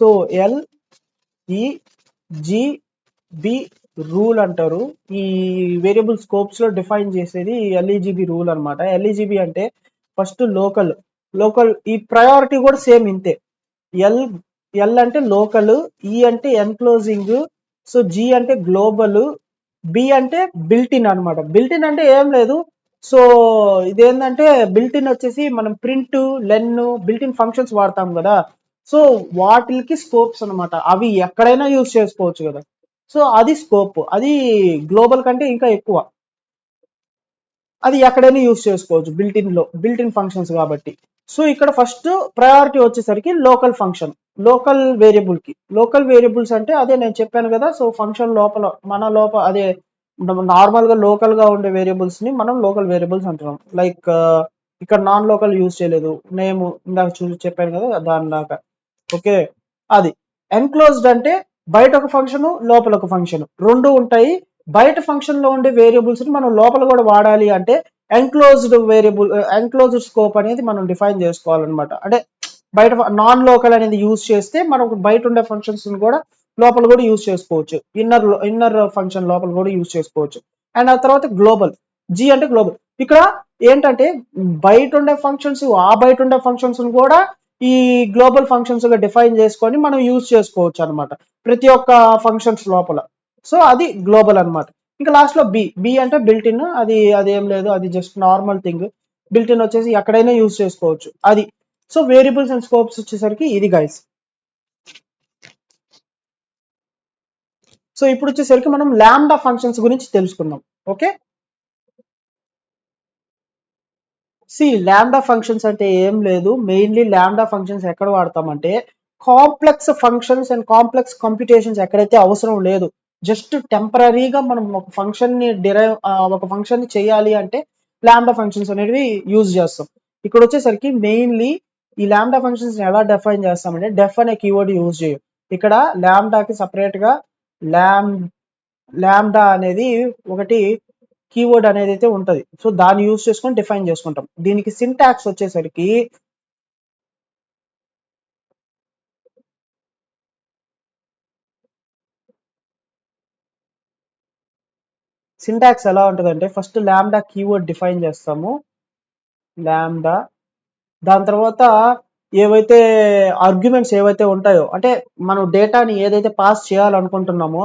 సో ఎల్ఈజిబి రూల్ అంటారు. ఈ వేరియబుల్ స్కోప్స్ లో డిఫైన్ చేసేది ఎల్ఈజిబి రూల్ అన్నమాట. ఎల్ఈజిబి అంటే ఫస్ట్ లోకల్ ఈ ప్రయారిటీ కూడా సేమ్ ఇంతే. ఎల్ ఎల్ అంటే లోకల్, ఈ అంటే ఎన్క్లోజింగ్, సో జి అంటే గ్లోబల్, బి అంటే బిల్టిన్ అన్నమాట. బిల్టిన్ అంటే ఏం లేదు, సో ఇదేంటంటే బిల్టిన్ వచ్చేసి మనం ప్రింట్, లెన్, బిల్టిన్ ఫంక్షన్స్ వాడతాం కదా, సో వాటికి స్కోప్స్ అన్నమాట. అవి ఎక్కడైనా యూజ్ చేసుకోవచ్చు కదా, సో అది స్కోప్. అది గ్లోబల్ కంటే ఇంకా ఎక్కువ, అది ఎక్కడైనా యూజ్ చేసుకోవచ్చు బిల్టిన్ ఫంక్షన్స్ కాబట్టి. సో ఇక్కడ ఫస్ట్ ప్రయారిటీ వచ్చేసరికి లోకల్ వేరియబుల్స్ అంటే అదే నేను చెప్పాను కదా. సో ఫంక్షన్ లోపల అదే నార్మల్ గా లోకల్ గా ఉండే వేరియబుల్స్ ని మనం లోకల్ వేరియబుల్స్ అంటున్నాం. లైక్ ఇక్కడ నాన్ లోకల్ యూజ్ చేయలేదు, నేమ్ ఇందాక చెప్పాను కదా దాని దాకా. ఓకే, అది ఎన్క్లోజ్డ్ అంటే బయట ఒక ఫంక్షన్ లోపల ఒక ఫంక్షన్ రెండు ఉంటాయి. బయట ఫంక్షన్ లో ఉండే వేరియబుల్స్ ని మనం లోపల కూడా వాడాలి అంటే ఎన్క్లోజ్డ్ స్కోప్ అనేది మనం డిఫైన్ చేసుకోవాలన్నమాట. అంటే బయట నాన్ లోకల్ అనేది యూజ్ చేస్తే మనం బయట ఉండే ఫంక్షన్స్ కూడా లోపల కూడా యూజ్ చేసుకోవచ్చు. ఇన్నర్ ఫంక్షన్ లోపల కూడా యూజ్ చేసుకోవచ్చు. అండ్ ఆ తర్వాత జి అంటే గ్లోబల్. ఇక్కడ ఏంటంటే బయట ఉండే ఫంక్షన్స్ కూడా ఈ గ్లోబల్ ఫంక్షన్స్ గా డిఫైన్ చేసుకొని మనం యూజ్ చేసుకోవచ్చు అనమాట ప్రతి ఒక్క ఫంక్షన్స్ లోపల. సో అది గ్లోబల్ అన్నమాట. ఇంకా లాస్ట్ లో బి అంటే బిల్టిన్. అది ఏం లేదు, అది జస్ట్ నార్మల్ థింగ్. బిల్టిన్ వచ్చేసి ఎక్కడైనా యూజ్ చేసుకోవచ్చు అది. సో వేరియబుల్స్ అండ్ స్కోప్స్ వచ్చేసరికి ఇది గైస్. సో ఇప్పుడు వచ్చేసరికి మనం లాంబ్డా ఫంక్షన్స్ గురించి తెలుసుకుందాం. ఓకే, లాంబ్డా ఫంక్షన్స్ అంటే ఏం లేదు, మెయిన్లీ లాంబ్డా ఫంక్షన్స్ ఎక్కడ వాడతామంటే complex functions and complex computations ఎక్కడైతే అవసరం లేదు, జస్ట్ టెంపరీగా మనం ఒక ఫంక్షన్ ని చేయాలి అంటే లాంబ్డా ఫంక్షన్స్ అనేవి యూజ్ చేస్తాం. ఇక్కడ వచ్చేసరికి మెయిన్లీ ఈ లాంబ్డా ఫంక్షన్స్ ఎలా డిఫైన్ చేస్తామంటే డెఫ్ అనే కీవర్డ్ యూజ్ చేయం. ఇక్కడ లాంబ్డాకి సపరేట్ గా లామ్ లాంబ్డా అనేది ఒకటి కీవర్డ్ అనేది అయితే ఉంటది. సో దాన్ని యూజ్ చేసుకొని డిఫైన్ చేసుకుంటాం. దీనికి సింటాక్స్ వచ్చేసరికి సింటాక్స్ ఎలా ఉంటుందంటే ఫస్ట్ లాంబ్డా కీవర్డ్ డిఫైన్ చేస్తాము, లాంబ్డా. దాని తర్వాత ఏవైతే ఆర్గ్యుమెంట్స్ ఏవైతే ఉంటాయో, అంటే మనం డేటాని ఏదైతే పాస్ చేయాలనుకుంటున్నామో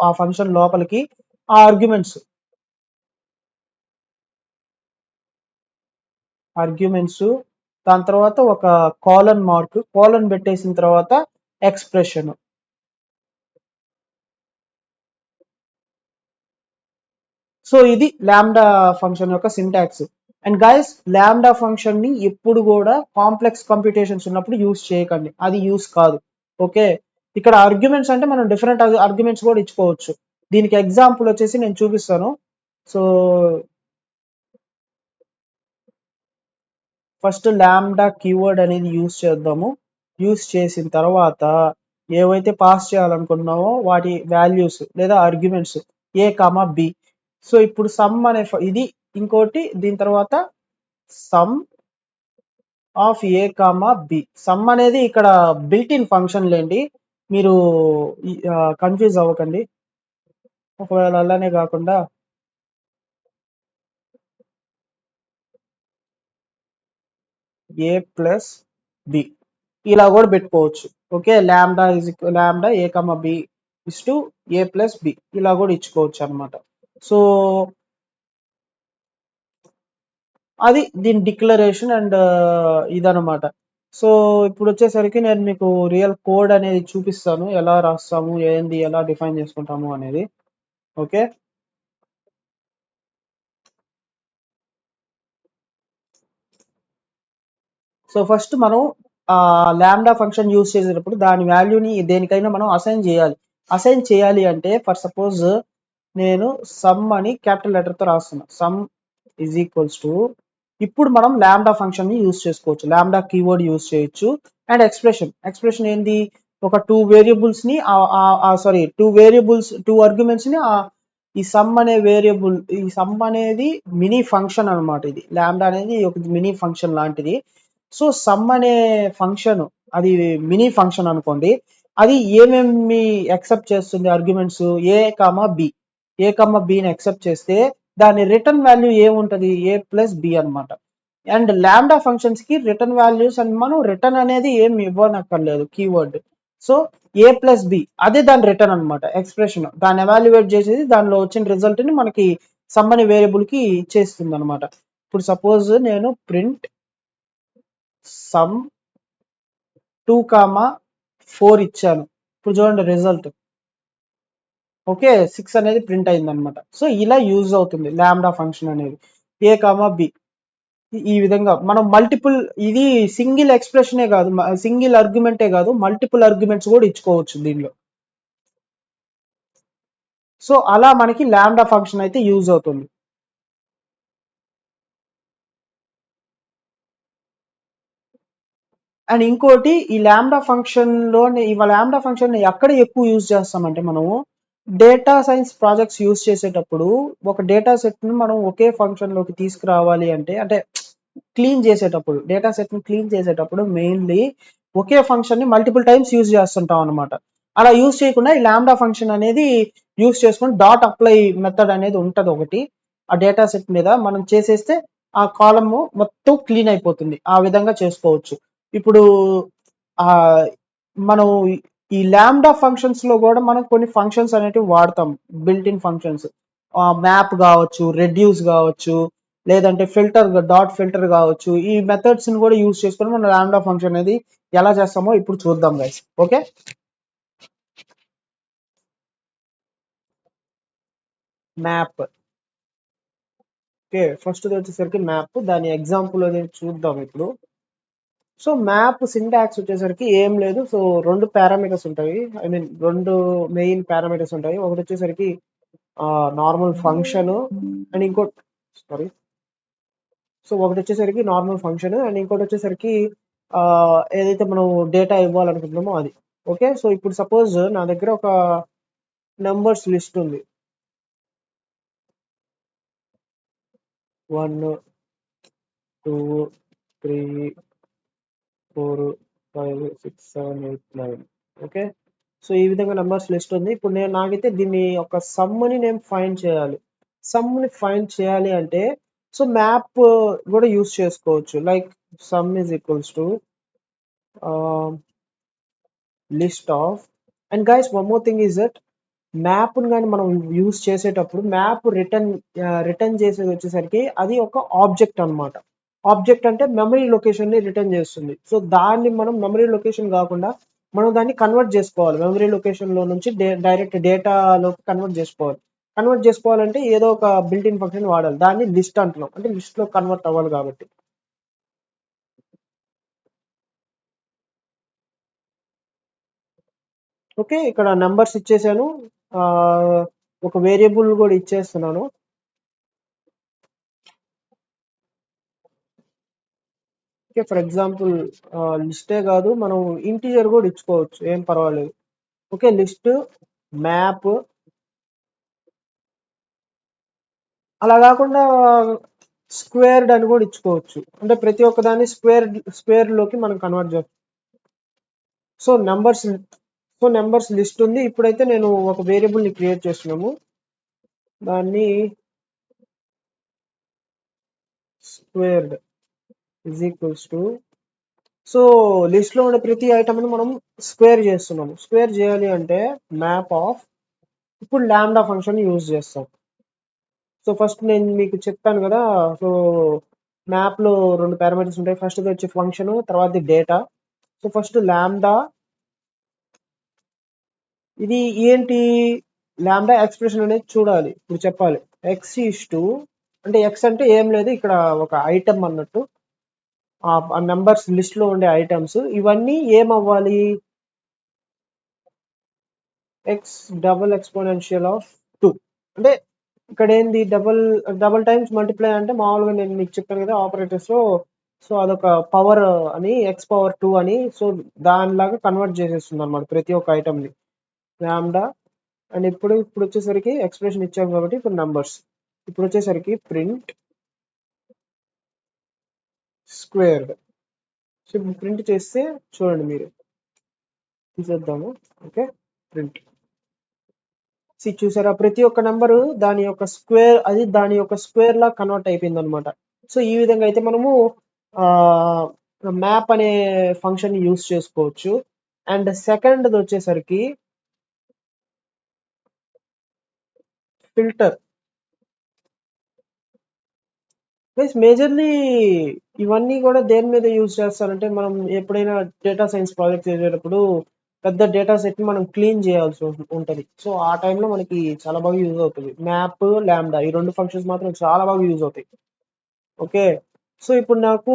ఆ ఫంక్షన్ లోపలికి ఆ ఆర్గ్యుమెంట్స్, దాని తర్వాత ఒక కాలన్ పెట్టేసిన తర్వాత ఎక్స్ప్రెషన్. సో ఇది లాంబ్డా ఫంక్షన్ యొక్క syntax. And guys, lambda function ని ఎప్పుడు కూడా కాంప్లెక్స్ కంప్యూటేషన్స్ ఉన్నప్పుడు యూస్ చేయకండి, అది యూస్ కాదు. ఓకే, ఇక్కడ ఆర్గ్యుమెంట్స్ అంటే మనం డిఫరెంట్ ఆర్గ్యుమెంట్స్ కూడా ఇచ్చుకోవచ్చు. దీనికి ఎగ్జాంపుల్ వచ్చేసి నేను చూపిస్తాను. సో ఫస్ట్ లాంబ్డా కీవర్డ్ అనేది యూస్ చేద్దాము. యూస్ చేసిన తర్వాత ఏవైతే పాస్ చేయాలనుకుంటున్నామో వాటి వాల్యూస్ లేదా ఆర్గ్యుమెంట్స్ A, B. సో ఇప్పుడు సమ్ అనే ఇది ఇంకోటి, దీని తర్వాత some of A, B. Some అనేది ఇక్కడ బిల్ట్ ఇన్ ఫంక్షన్ లేండి. మీరు కన్ఫ్యూజ్ అవ్వకండి. ఒకవేళ అలానే కాకుండా ఏ ప్లస్ బి ఇలా కూడా పెట్టుకోవచ్చు. Okay, lambda A comma B is to A plus B ఇలా కూడా ఇచ్చుకోవచ్చు అనమాట. సో అది దీని డిక్లరేషన్ అండ్ ఇదనమాట. సో ఇప్పుడు వచ్చేసరికి నేను మీకు రియల్ కోడ్ అనేది చూపిస్తాను, ఎలా రాస్తాము ఏంది ఎలా డిఫైన్ చేసుకుంటాము అనేది. ఓకే, సో ఫస్ట్ మనం లాంబ్డా ఫంక్షన్ యూజ్ చేసేటప్పుడు దాని వాల్యూని దేనికైనా మనం అసైన్ చేయాలి అంటే ఫర్ సపోజ్ నేను సమ్ అని క్యాపిటల్ లెటర్తో రాస్తున్నా. సమ్ ఈజ్ ఈక్వల్స్ టు, ఇప్పుడు మనం లాంబ్డా ఫంక్షన్ ని యూజ్ చేసుకోవచ్చు, లాంబ్డా కీవర్డ్ యూజ్ చేయొచ్చు. అండ్ ఎక్స్ప్రెషన్ ఏంది, ఒక టూ ఆర్గ్యుమెంట్స్ ని ఈ సమ్ అనేది మినీ ఫంక్షన్ అనమాట. ఇది లాంబ్డా అనేది ఒక మినీ ఫంక్షన్ లాంటిది. సో సమ్ అనే ఫంక్షన్ అది మినీ ఫంక్షన్ అనుకోండి. అది ఏమేమి యాక్సెప్ట్ చేస్తుంది ఆర్గ్యుమెంట్స్, బి బిని యాక్సెప్ట్ చేస్తే దాని రిటర్న్ వాల్యూ ఏముంటది, ఏ ప్లస్ బి అనమాట. అండ్ లాంబ్డా ఫంక్షన్స్ కి రిటర్న్ వాల్యూస్ అండ్ మనం రిటర్న్ అనేది ఏమి ఇవ్వనక్కర్లేదు కీవర్డ్. సో ఏ ప్లస్ బి అదే దాని రిటర్న్ అనమాట. ఎక్స్ప్రెషన్ దాన్ని ఎవాల్యుయేట్ చేసేది దానిలో వచ్చిన రిజల్ట్ ని మనకి సమ్ అనే వేరియబుల్ కి ఇచ్చేస్తుంది అనమాట. ఇప్పుడు సపోజ్ నేను ప్రింట్ సమ్ 2,4 ఇచ్చాను. ఇప్పుడు చూడండి రిజల్ట్. ఓకే, 6 అనేది ప్రింట్ అయింది అనమాట. సో ఇలా యూజ్ అవుతుంది లాంబ్డా ఫంక్షన్ అనేది. ఏ బి ఈ విధంగా మనం మల్టిపుల్, ఇది సింగిల్ ఎక్స్ప్రెషనే కాదు, సింగిల్ ఆర్గ్యుమెంటే కాదు, మల్టిపుల్ ఆర్గ్యుమెంట్స్ కూడా ఇచ్చుకోవచ్చు దీనిలో. సో అలా మనకి లాంబ్డా ఫంక్షన్ అయితే యూజ్ అవుతుంది. అండ్ ఇంకోటి, ఈ లాంబ్డా ఫంక్షన్ లోనే ఈ లాంబ్డా ఫంక్షన్ ఎక్కడ ఎక్కువ యూజ్ చేస్తామంటే మనము డేటా సైన్స్ ప్రాజెక్ట్స్ యూజ్ చేసేటప్పుడు ఒక డేటా సెట్ ని మనం ఒకే ఫంక్షన్ లోకి తీసుకురావాలి అంటే డేటా సెట్ ని క్లీన్ చేసేటప్పుడు మెయిన్లీ ఒకే ఫంక్షన్ ని మల్టిపుల్ టైమ్స్ యూజ్ చేస్తుంటాం అనమాట. అలా యూజ్ చేయకుండా ఈ లాంబ్డా ఫంక్షన్ అనేది యూజ్ చేసుకుని డాట్ అప్లై మెథడ్ అనేది ఉంటది ఒకటి. ఆ డేటా సెట్ మీద మనం చేసేస్తే ఆ కాలమ్ మొత్తం క్లీన్ అయిపోతుంది. ఆ విధంగా చేసుకోవచ్చు. ఇప్పుడు ఆ మనం ఈ లాంబ్డా ఫంక్షన్స్ లో కూడా మనం కొన్ని ఫంక్షన్స్ అనేటివి వాడతాం, బిల్ట్ ఇన్ ఫంక్షన్స్. మ్యాప్ కావచ్చు, రెడ్యూస్ కావచ్చు, లేదంటే డాట్ ఫిల్టర్ కావచ్చు. ఈ మెథడ్స్ ని కూడా యూజ్ చేసుకొని మనం లాంబ్డా ఫంక్షన్ అనేది ఎలా చేస్తామో ఇప్పుడు చూద్దాం guys. Okay, map. Okay, first వచ్చేసరికి మ్యాప్, దాని ఎగ్జాంపుల్ అనేది చూద్దాం ఇప్పుడు. సో మ్యాప్ సింటాక్స్ వచ్చేసరికి ఏం లేదు. సో రెండు పారామీటర్స్ ఉంటాయి, ఐ మీన్ రెండు మెయిన్ పారామీటర్స్ ఉంటాయి. ఒకటి వచ్చేసరికి నార్మల్ ఫంక్షన్ అండ్ ఇంకోటి సారీ సో ఒకటి వచ్చేసరికి నార్మల్ ఫంక్షన్ అండ్ ఇంకోటి వచ్చేసరికి ఆ, ఏదైతే మనం డేటా ఇవ్వాలనుకుంటున్నామో అది. ఓకే, సో ఇప్పుడు సపోజ్ నా దగ్గర ఒక నెంబర్స్ లిస్ట్ ఉంది. 1 2 3 4 5 6 7 8 9. ఓకే, సో ఈ విధంగా నెంబర్స్ లిస్ట్ ఉంది. ఇప్పుడు నాకైతే దీన్ని ఒక సమ్ని నేను ఫైండ్ చేయాలి అంటే సో మ్యాప్ కూడా యూస్ చేసుకోవచ్చు. Like some is equals to list of. And guys one more thing is that map కానీ మనం యూస్ చేసేటప్పుడు మ్యాప్ రిటర్న్ చేసేది వచ్చేసరికి అది ఒక ఆబ్జెక్ట్ అన్నమాట. ఆబ్జెక్ట్ అంటే మెమరీ లొకేషన్ ని రిటర్న్ చేస్తుంది. సో దాన్ని మనం మెమరీ లొకేషన్ కాకుండా మనం దాన్ని కన్వర్ట్ చేసుకోవాలి. మెమరీ లొకేషన్ లో నుంచి డైరెక్ట్ డేటాలోకి కన్వర్ట్ చేసుకోవాలంటే ఏదో ఒక బిల్ట్ ఇన్ ఫంక్షన్ వాడాలి. దాన్ని లిస్ట్ అంటున్నాం, అంటే లిస్ట్ లో కన్వర్ట్ అవ్వాలి కాబట్టి. ఓకే, ఇక్కడ నెంబర్స్ ఇచ్చేసాను, ఆ, ఒక వేరియబుల్ కూడా ఇచ్చేస్తున్నాను. ఓకే, ఫర్ ఎగ్జాంపుల్ లిస్టే కాదు, మనం ఇంటీజర్ కూడా ఇచ్చుకోవచ్చు, ఏం పర్వాలేదు. ఓకే, లిస్ట్ మ్యాప్ అలా కాకుండా స్క్వేర్డ్ అని కూడా ఇచ్చుకోవచ్చు, అంటే ప్రతి ఒక్క దాన్ని స్క్వేర్ లోకి మనం కన్వర్ట్ చేస్తాం. సో సో నెంబర్స్ లిస్ట్ ఉంది. ఇప్పుడైతే నేను ఒక వేరియబుల్ ని క్రియేట్ చేస్తున్నాము. దాన్ని squared is equals to, so list లో ఉండే ప్రతి ఐటమ్ ని మనం స్క్వేర్ చేస్తున్నాము. స్క్వేర్ చేయాలి అంటే మ్యాప్ ఆఫ్, ఇప్పుడు లాంబ్డా ఫంక్షన్ యూజ్ చేస్తాం. సో ఫస్ట్ నేను మీకు చెప్పాను కదా, సో మ్యాప్ లో రెండు పారామీటర్స్ ఉంటాయి. ఫస్ట్ వచ్చి ఫంక్షన్, తర్వాత డేటా. సో ఫస్ట్ లాంబ్డా, ఇది ఏంటి, లాంబ్డా ఎక్స్ప్రెషన్ అనేది చూడాలి. ఇప్పుడు చెప్పాలి ఎక్స్ ఈస్ టు, అంటే ఎక్స్ అంటే ఏం లేదు, ఇక్కడ ఒక ఐటమ్ అన్నట్టు. ఆ నెంబర్స్ లిస్ట్ లో ఉండే ఐటమ్స్ ఇవన్నీ ఏమవ్వాలి, ఎక్స్ డబుల్ ఎక్స్పోనెన్షియల్ ఆఫ్ 2. అంటే ఇక్కడ ఏంది, డబుల్ డబుల్ టైమ్స్ మల్టిప్లై అంటే మామూలుగా నేను మీకు చెప్పాను కదా ఆపరేటర్స్ లో, సో అదొక పవర్ అని, ఎక్స్ పవర్ 2 అని, సో దానిలాగా కన్వర్ట్ చేసేస్తుంది అనమాట ప్రతి ఒక్క ఐటమ్ ని లాంబ్డా. అండ్ ఇప్పుడు వచ్చేసరికి ఎక్స్ప్రెషన్ ఇచ్చాం కాబట్టి ఇప్పుడు నంబర్స్. ఇప్పుడు వచ్చేసరికి ప్రింట్ స్క్వేర్డ్. సో ఇప్పుడు ప్రింట్ చేస్తే చూడండి మీరు, తీసేద్దాము. ఓకే, ప్రింట్ చూసారా, ప్రతి ఒక్క నెంబరు దాని యొక్క స్క్వేర్, అది దాని యొక్క స్క్వేర్ లా కన్వర్ట్ అయిపోయింది అనమాట. సో ఈ విధంగా అయితే మనము మ్యాప్ అనే ఫంక్షన్ యూస్ చేసుకోవచ్చు. అండ్ సెకండ్ వచ్చేసరికి ఫిల్టర్. ప్లస్ మేజర్లీ ఇవన్నీ కూడా దేని మీద యూజ్ చేస్తారంటే, మనం ఎప్పుడైనా డేటా సైన్స్ ప్రాజెక్ట్ చేసేటప్పుడు పెద్ద డేటా సెట్ ని మనం క్లీన్ చేయాల్సి ఉంటది. సో ఆ టైంలో మనకి చాలా బాగా యూజ్ అవుతుంది. మ్యాప్, ల్యాండా ఈ రెండు ఫంక్షన్స్ మాత్రం చాలా బాగా యూజ్ అవుతాయి. ఓకే, సో ఇప్పుడు నాకు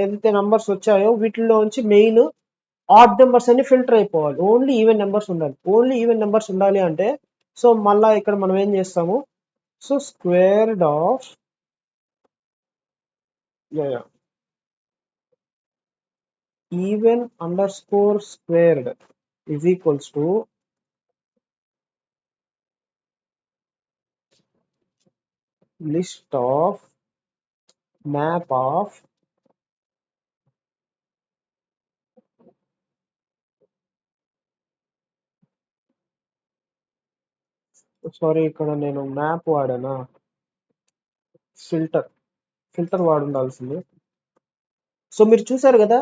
ఏదైతే నంబర్స్ వచ్చాయో వీటిలోంచి మెయిన్ ఆడ్ నెంబర్స్ అన్ని ఫిల్టర్ అయిపోవాలి. ఓన్లీ ఈవెన్ నెంబర్స్ ఉండాలి. ఓన్లీ ఈవెన్ నెంబర్స్ ఉండాలి అంటే, సో మళ్ళా ఇక్కడ మనం ఏం చేస్తాము, so square of even underscore squared is equals to list of map of sorry ఇక్కడ నేను మ్యాప్ వాడానా, ఫిల్టర్ వాడుండాల్సింది. సో మీరు చూసారు కదా,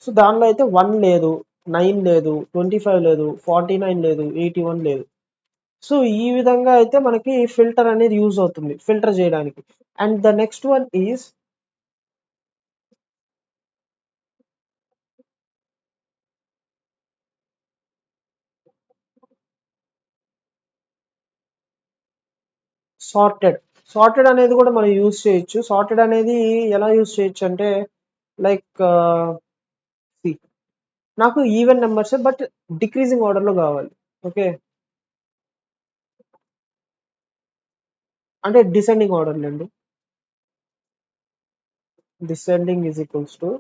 సో దానిలో అయితే 1 లేదు, 9 లేదు, 25 లేదు, 49 లేదు, 81 లేదు. సో ఈ విధంగా అయితే మనకి ఫిల్టర్ అనేది యూజ్ అవుతుంది ఫిల్టర్ చేయడానికి. And the next one is sorted. Sorted అనేది కూడా మనం యూజ్ చేయొచ్చు. సార్టెడ్ అనేది ఎలా యూజ్ చేయొచ్చు అంటే, లైక్ నాకు even numbers but decreasing order లో కావాలి. ఓకే, అంటే డిసెండింగ్ ఆర్డర్ అండి. Descending is equals to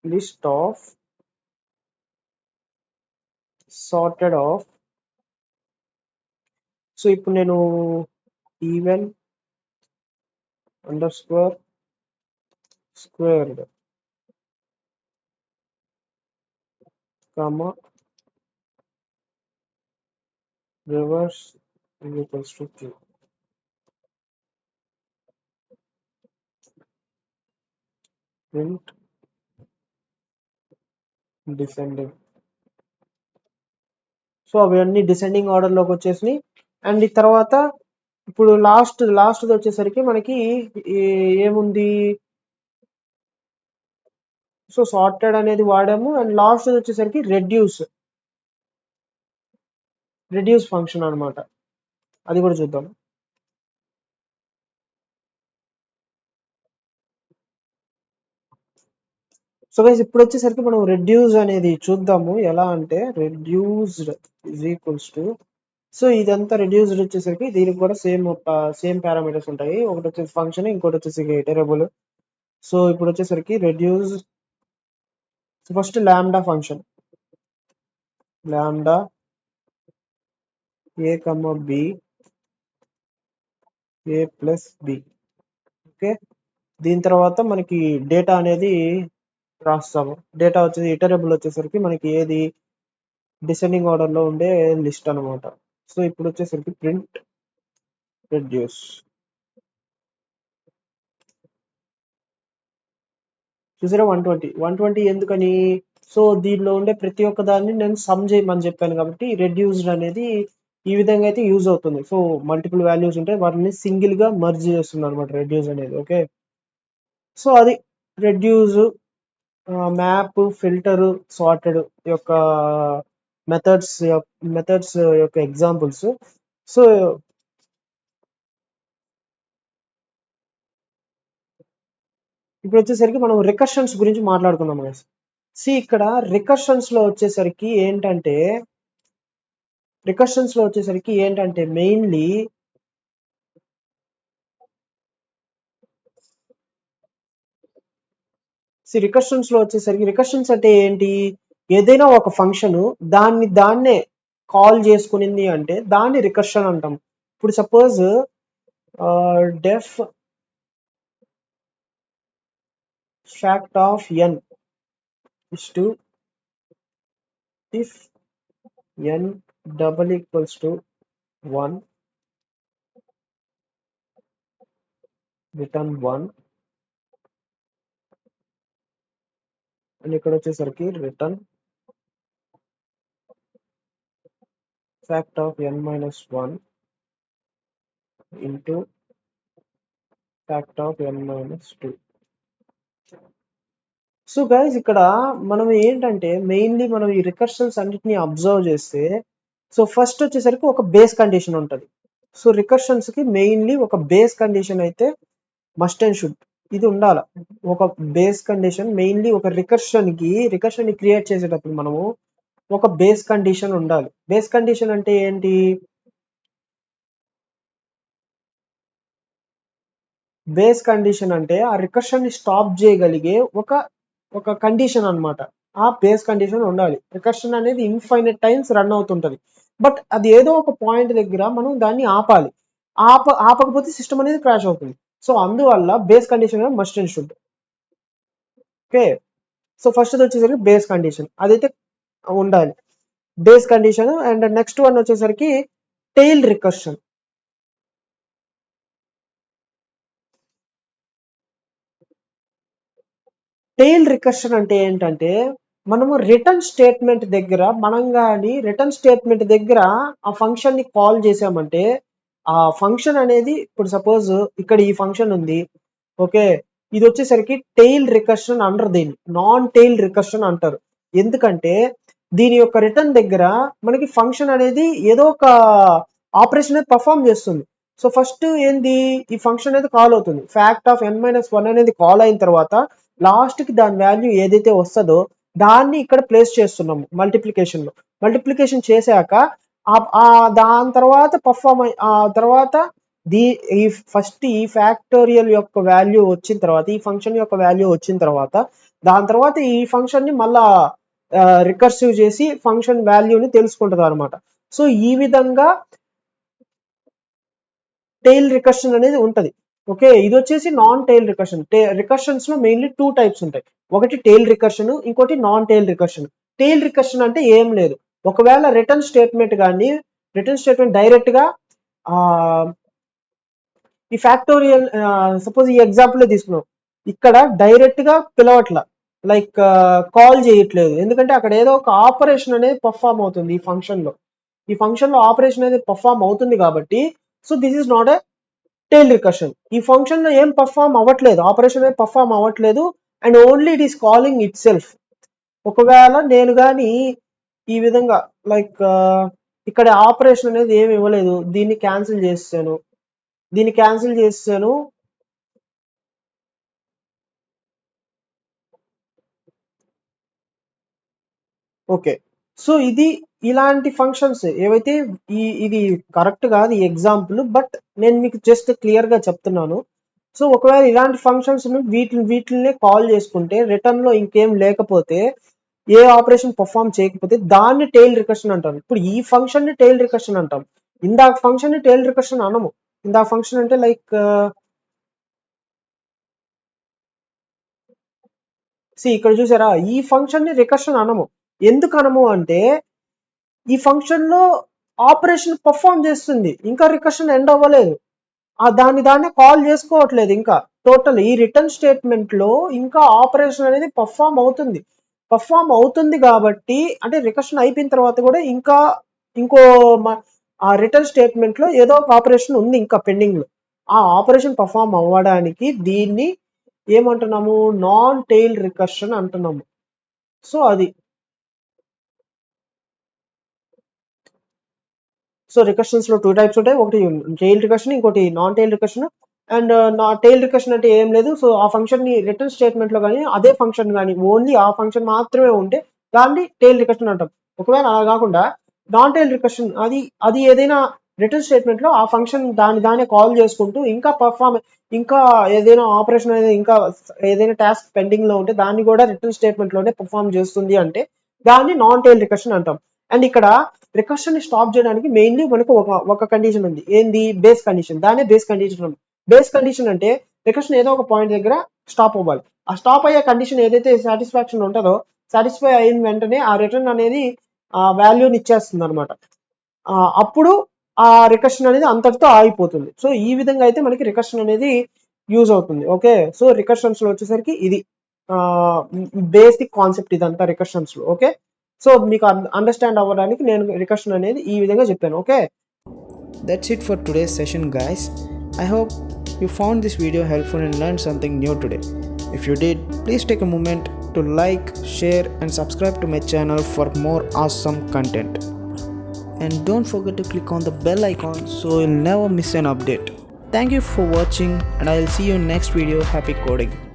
list of sorted of. So ఇప్పుడు నేను even under square squared comma reverse is equals to 2. Print descending. So అవన్నీ డిసెండింగ్ ఆర్డర్ లోకి వచ్చేసి, and ఈ తర్వాత ఇప్పుడు లాస్ట్ వచ్చేసరికి మనకి ఏముంది, సో సార్టెడ్ అనేది వాడాము. అండ్ లాస్ట్ వచ్చేసరికి రెడ్యూస్ ఫంక్షన్ అన్నమాట. అది కూడా చూద్దాం. సో గైస్ ఇప్పుడు వచ్చేసరికి మనం రెడ్యూస్ అనేది చూద్దాము ఎలా అంటే, reduced is equals to, so ఇదంతా రెడ్యూస్డ్ వచ్చేసరికి దీనికి కూడా సేమ్ పారామీటర్స్ ఉంటాయి. ఒకటి వచ్చేసి ఫంక్షన్, ఇంకోటి వచ్చేసి వేరియబుల్. సో ఇప్పుడు వచ్చేసరికి reduce, first lambda function, lambda A comma B A plus B. Okay, దీని తర్వాత మనకి డేటా అనేది రాస్తాము. డేటా వచ్చేసి ఇటరబుల్ వచ్చేసరికి మనకి ఏది డిసెండింగ్ ఆర్డర్ లో ఉండే లిస్ట్ అనమాట. సో ఇప్పుడు వచ్చేసరికి ప్రింట్ రెడ్యూస్. చూసారా 120 ఎందుకని? సో దీనిలో ఉండే ప్రతి ఒక్క దాన్ని నేను సమ్ చేయమని చెప్పాను కాబట్టి రెడ్యూస్డ్ అనేది ఈ విధంగా అయితే యూజ్ అవుతుంది. సో మల్టిపుల్ వాల్యూస్ ఉంటే వాటిని సింగిల్ గా మర్జ్ చేస్తుంది అనమాట రెడ్యూస్ అనేది. ఓకే, సో అది రెడ్యూస్, మ్యాప్, ఫిల్టర్, సార్టెడ్ యొక్క మెథడ్స్ మెథడ్స్ యొక్క ఎగ్జాంపుల్స్. సో ఇప్పుడు వచ్చేసరికి మనం రికర్షన్స్ గురించి మాట్లాడుకుందాం guys. ఇక్కడ రికర్షన్స్ లో వచ్చేసరికి ఏంటంటే మెయిన్లీ రికర్షన్స్ అంటే ఏంటి? ఏదైనా ఒక ఫంక్షన్ దాన్నే కాల్ చేసుకునింది అంటే దాన్ని రికర్షన్ అంటాం. ఇప్పుడు suppose def fact of N is to if N double equals to 1 return 1 and ఇక్కడ వచ్చేసరికి return fact of N minus 1 into fact of N minus 2. So guys ఇక్కడ మనం ఏంటంటే మెయిన్లీ మనం ఈ రికర్షన్స్ అన్నిటిని అబ్జర్వ్ చేస్తే, సో ఫస్ట్ వచ్చేసరికి ఒక బేస్ కండిషన్ ఉంటుంది. సో రికర్షన్స్ కి మెయిన్లీ ఒక బేస్ కండిషన్ అయితే మస్ట్ అండ్ షుడ్ ఇది ఉండాలి. ఒక బేస్ కండిషన్ మెయిన్లీ ఒక రికర్షన్ ని క్రియేట్ చేసేటప్పుడు మనము ఒక బేస్ కండిషన్ ఉండాలి. బేస్ కండిషన్ అంటే ఏంటి? బేస్ కండిషన్ అంటే ఆ రికర్షన్ ని స్టాప్ చేయగలిగే ఒక కండిషన్ అన్నమాట. ఆ బేస్ కండిషన్ ఉండాలి. రికర్షన్ అనేది ఇన్ఫైనైట్ టైమ్స్ రన్ అవుతుంటది, బట్ అది ఏదో ఒక పాయింట్ దగ్గర మనం దాన్ని ఆపాలి. ఆపకపోతే సిస్టమ్ అనేది క్రాష్ అవుతుంది. సో అందువల్ల base condition must and should. Okay, so first వచ్చేసరికి బేస్ కండిషన్ అదైతే ఉండాలి, base condition. And next one వచ్చేసరికి టెయిల్ రికర్షన్. టెయిల్ రికర్షన్ అంటే ఏంటంటే మనము రిటర్న్ స్టేట్మెంట్ దగ్గర ఆ ఫంక్షన్ ని కాల్ చేసామంటే ఆ ఫంక్షన్ అనేది ఇప్పుడు సపోజ్ ఇక్కడ ఈ ఫంక్షన్ ఉంది. ఓకే, ఇది వచ్చేసరికి టెయిల్ రికర్షన్ అంటారు, దీన్ని నాన్ టెయిల్ రికర్షన్ అంటారు. ఎందుకంటే దీని యొక్క రిటర్న్ దగ్గర మనకి ఫంక్షన్ అనేది ఏదో ఒక ఆపరేషన్ అనేది పర్ఫామ్ చేస్తుంది. సో ఫస్ట్ ఏంది, ఈ ఫంక్షన్ అనేది కాల్ అవుతుంది. ఫ్యాక్ట్ ఆఫ్ ఎన్ మైనస్ 1 అనేది కాల్ అయిన తర్వాత లాస్ట్ కి దాని వాల్యూ ఏదైతే వస్తుందో దాన్ని ఇక్కడ ప్లేస్ చేస్తున్నాము మల్టిప్లికేషన్ చేశాక దాని తర్వాత ఆ తర్వాత ది ఈ ఫస్ట్ ఈ ఫ్యాక్టోరియల్ యొక్క వాల్యూ వచ్చిన తర్వాత ఈ ఫంక్షన్ యొక్క వాల్యూ వచ్చిన తర్వాత దాని తర్వాత ఈ ఫంక్షన్ ని మళ్ళా రికర్సివ్ చేసి ఫంక్షన్ వాల్యూని తెలుసుకుంటుంది అనమాట. సో ఈ విధంగా టెయిల్ రికర్షన్ అనేది ఉంటది. ఓకే, ఇది వచ్చేసి నాన్ టెయిల్ రికర్షన్. రికర్షన్స్ లో మెయిన్లీ 2 టైప్స్ ఉంటాయి. ఒకటి టెయిల్ రికర్షన్, ఇంకోటి non tail recursion. Tail recursion అంటే ఏం లేదు, ఒకవేళ రిటర్న్ స్టేట్మెంట్ డైరెక్ట్ గా ఆ ఈ ఫ్యాక్టోరియల్ సపోజ్ ఈ ఎగ్జాంపుల్ తీసుకున్నాం, ఇక్కడ డైరెక్ట్ గా పిలవట్ల, లైక్ కాల్ చేయట్లేదు. ఎందుకంటే అక్కడ ఏదో ఒక ఆపరేషన్ అనేది పర్ఫామ్ అవుతుంది ఈ ఫంక్షన్ లో ఆపరేషన్ అనేది పర్ఫామ్ అవుతుంది కాబట్టి so this is not a tail recursion. ఈ ఫంక్షన్ లో ఏం పర్ఫామ్ అవ్వట్లేదు, ఆపరేషన్ అనేది పర్ఫామ్ అవ్వట్లేదు, and only it is calling it self. ఒకవేళ నేను కానీ ఈ విధంగా లైక్ ఇక్కడ ఆపరేషన్ అనేది ఏమి ఇవ్వలేదు, దీన్ని క్యాన్సిల్ చేసాను. ఓకే, సో ఇలాంటి ఫంక్షన్స్ ఏవైతే ఇది కరెక్ట్ కాదు ఈ ఎగ్జాంపుల్, బట్ నేను మీకు జస్ట్ క్లియర్ గా చెప్తున్నాను. సో ఒకవేళ ఇలాంటి ఫంక్షన్స్ వీటినే కాల్ చేసుకుంటే రిటర్న్ లో ఇంకేం లేకపోతే ఏ ఆపరేషన్ పర్ఫామ్ చేయకపోతే దాన్ని టెయిల్ రికర్షన్ అంటారు. ఇప్పుడు ఈ ఫంక్షన్ ని టెయిల్ రికర్షన్ అంటాం, ఇందాక ఫంక్షన్ ని టెయిల్ రికర్షన్ అనము. ఇందాక ఫంక్షన్ అంటే లైక్ ఇక్కడ చూసారా, ఈ ఫంక్షన్ ని రికర్షన్ అనము. ఎందుకు అనము అంటే ఈ ఫంక్షన్లో ఆపరేషన్ పర్ఫామ్ చేస్తుంది, ఇంకా రికర్షన్ ఎండ్ అవ్వలేదు, దాన్నే కాల్ చేసుకోవట్లేదు. ఇంకా టోటల్ ఈ రిటర్న్ స్టేట్మెంట్ లో ఇంకా ఆపరేషన్ అనేది పర్ఫామ్ అవుతుంది కాబట్టి, అంటే రికర్షన్ అయిపోయిన తర్వాత కూడా ఇంకా ఇంకో ఆ రిటర్న్ స్టేట్మెంట్ లో ఏదో ఒక ఆపరేషన్ ఉంది ఇంకా పెండింగ్ లో. ఆ ఆపరేషన్ పర్ఫామ్ అవ్వడానికి దీన్ని ఏమంటున్నాము, నాన్ టెయిల్ రికర్షన్ అంటున్నాము. సో అది సో రికర్షన్స్ లో 2 టైప్స్ ఉంటాయి. ఒకటి టెయిల్ రికర్షన్, ఇంకోటి నాన్ టెయిల్ రికర్షన్. అండ్ నా టెయిల్ రికర్షన్ అంటే ఏం లేదు, సో ఆ ఫంక్షన్ ని రిటర్న్ స్టేట్మెంట్ లో కానీ అదే ఫంక్షన్ కానీ ఓన్లీ ఆ ఫంక్షన్ మాత్రమే ఉంటే దాన్ని టెయిల్ రికర్షన్ అంటాం. ఒకవేళ అలా కాకుండా నాన్ టెయిల్ రికర్షన్ అది ఏదైనా రిటర్న్ స్టేట్మెంట్ లో ఆ ఫంక్షన్ దానే కాల్ చేసుకుంటూ ఇంకా ఏదైనా ఆపరేషన్ అనేది ఇంకా ఏదైనా టాస్క్ పెండింగ్ లో ఉంటే దాన్ని కూడా రిటర్న్ స్టేట్మెంట్ లోనే పర్ఫామ్ చేస్తుంది అంటే దాన్ని నాన్ టెయిల్ రికర్షన్ అంటాం. అండ్ ఇక్కడ రికర్షన్ ని స్టాప్ చేయడానికి మెయిన్లీ మనకు ఒక కండిషన్ ఉంది. ఏంది? Base condition. దానే బేస్ కండిషన్. బేస్ కండిషన్ అంటే రికర్షన్ ఏదో ఒక పాయింట్ దగ్గర స్టాప్ అవ్వాలి. ఆ స్టాప్ అయ్యే కండిషన్ ఏదైతే సాటిస్ఫాక్షన్ ఉంటుందో, సాటిస్ఫై అయిన వెంటనే ఆ రిటర్న్ అనేది ఆ వాల్యూని ఇచ్చేస్తుంది అనమాట. అప్పుడు ఆ రికర్షన్ అనేది అంతటితో ఆగిపోతుంది. సో ఈ విధంగా అయితే మనకి రికర్షన్ అనేది యూజ్ అవుతుంది. ఓకే, సో రికర్షన్స్ లో వచ్చేసరికి ఇది బేసిక్ కాన్సెప్ట్ ఇదంతా రికర్షన్స్ లో. ఓకే, సో మీకు అండర్స్టాండ్ అవ్వడానికి నేను రికర్షన్ అనేది ఈ విధంగా చెప్పాను. Okay, That's it for today's session, guys. I hope you found this video helpful and learned something new today. If you did, please take a moment to like, share and subscribe to my channel for more awesome content. And don't forget to click on the bell icon so you'll never miss an update. Thank you for watching and I'll see you in next video. Happy coding.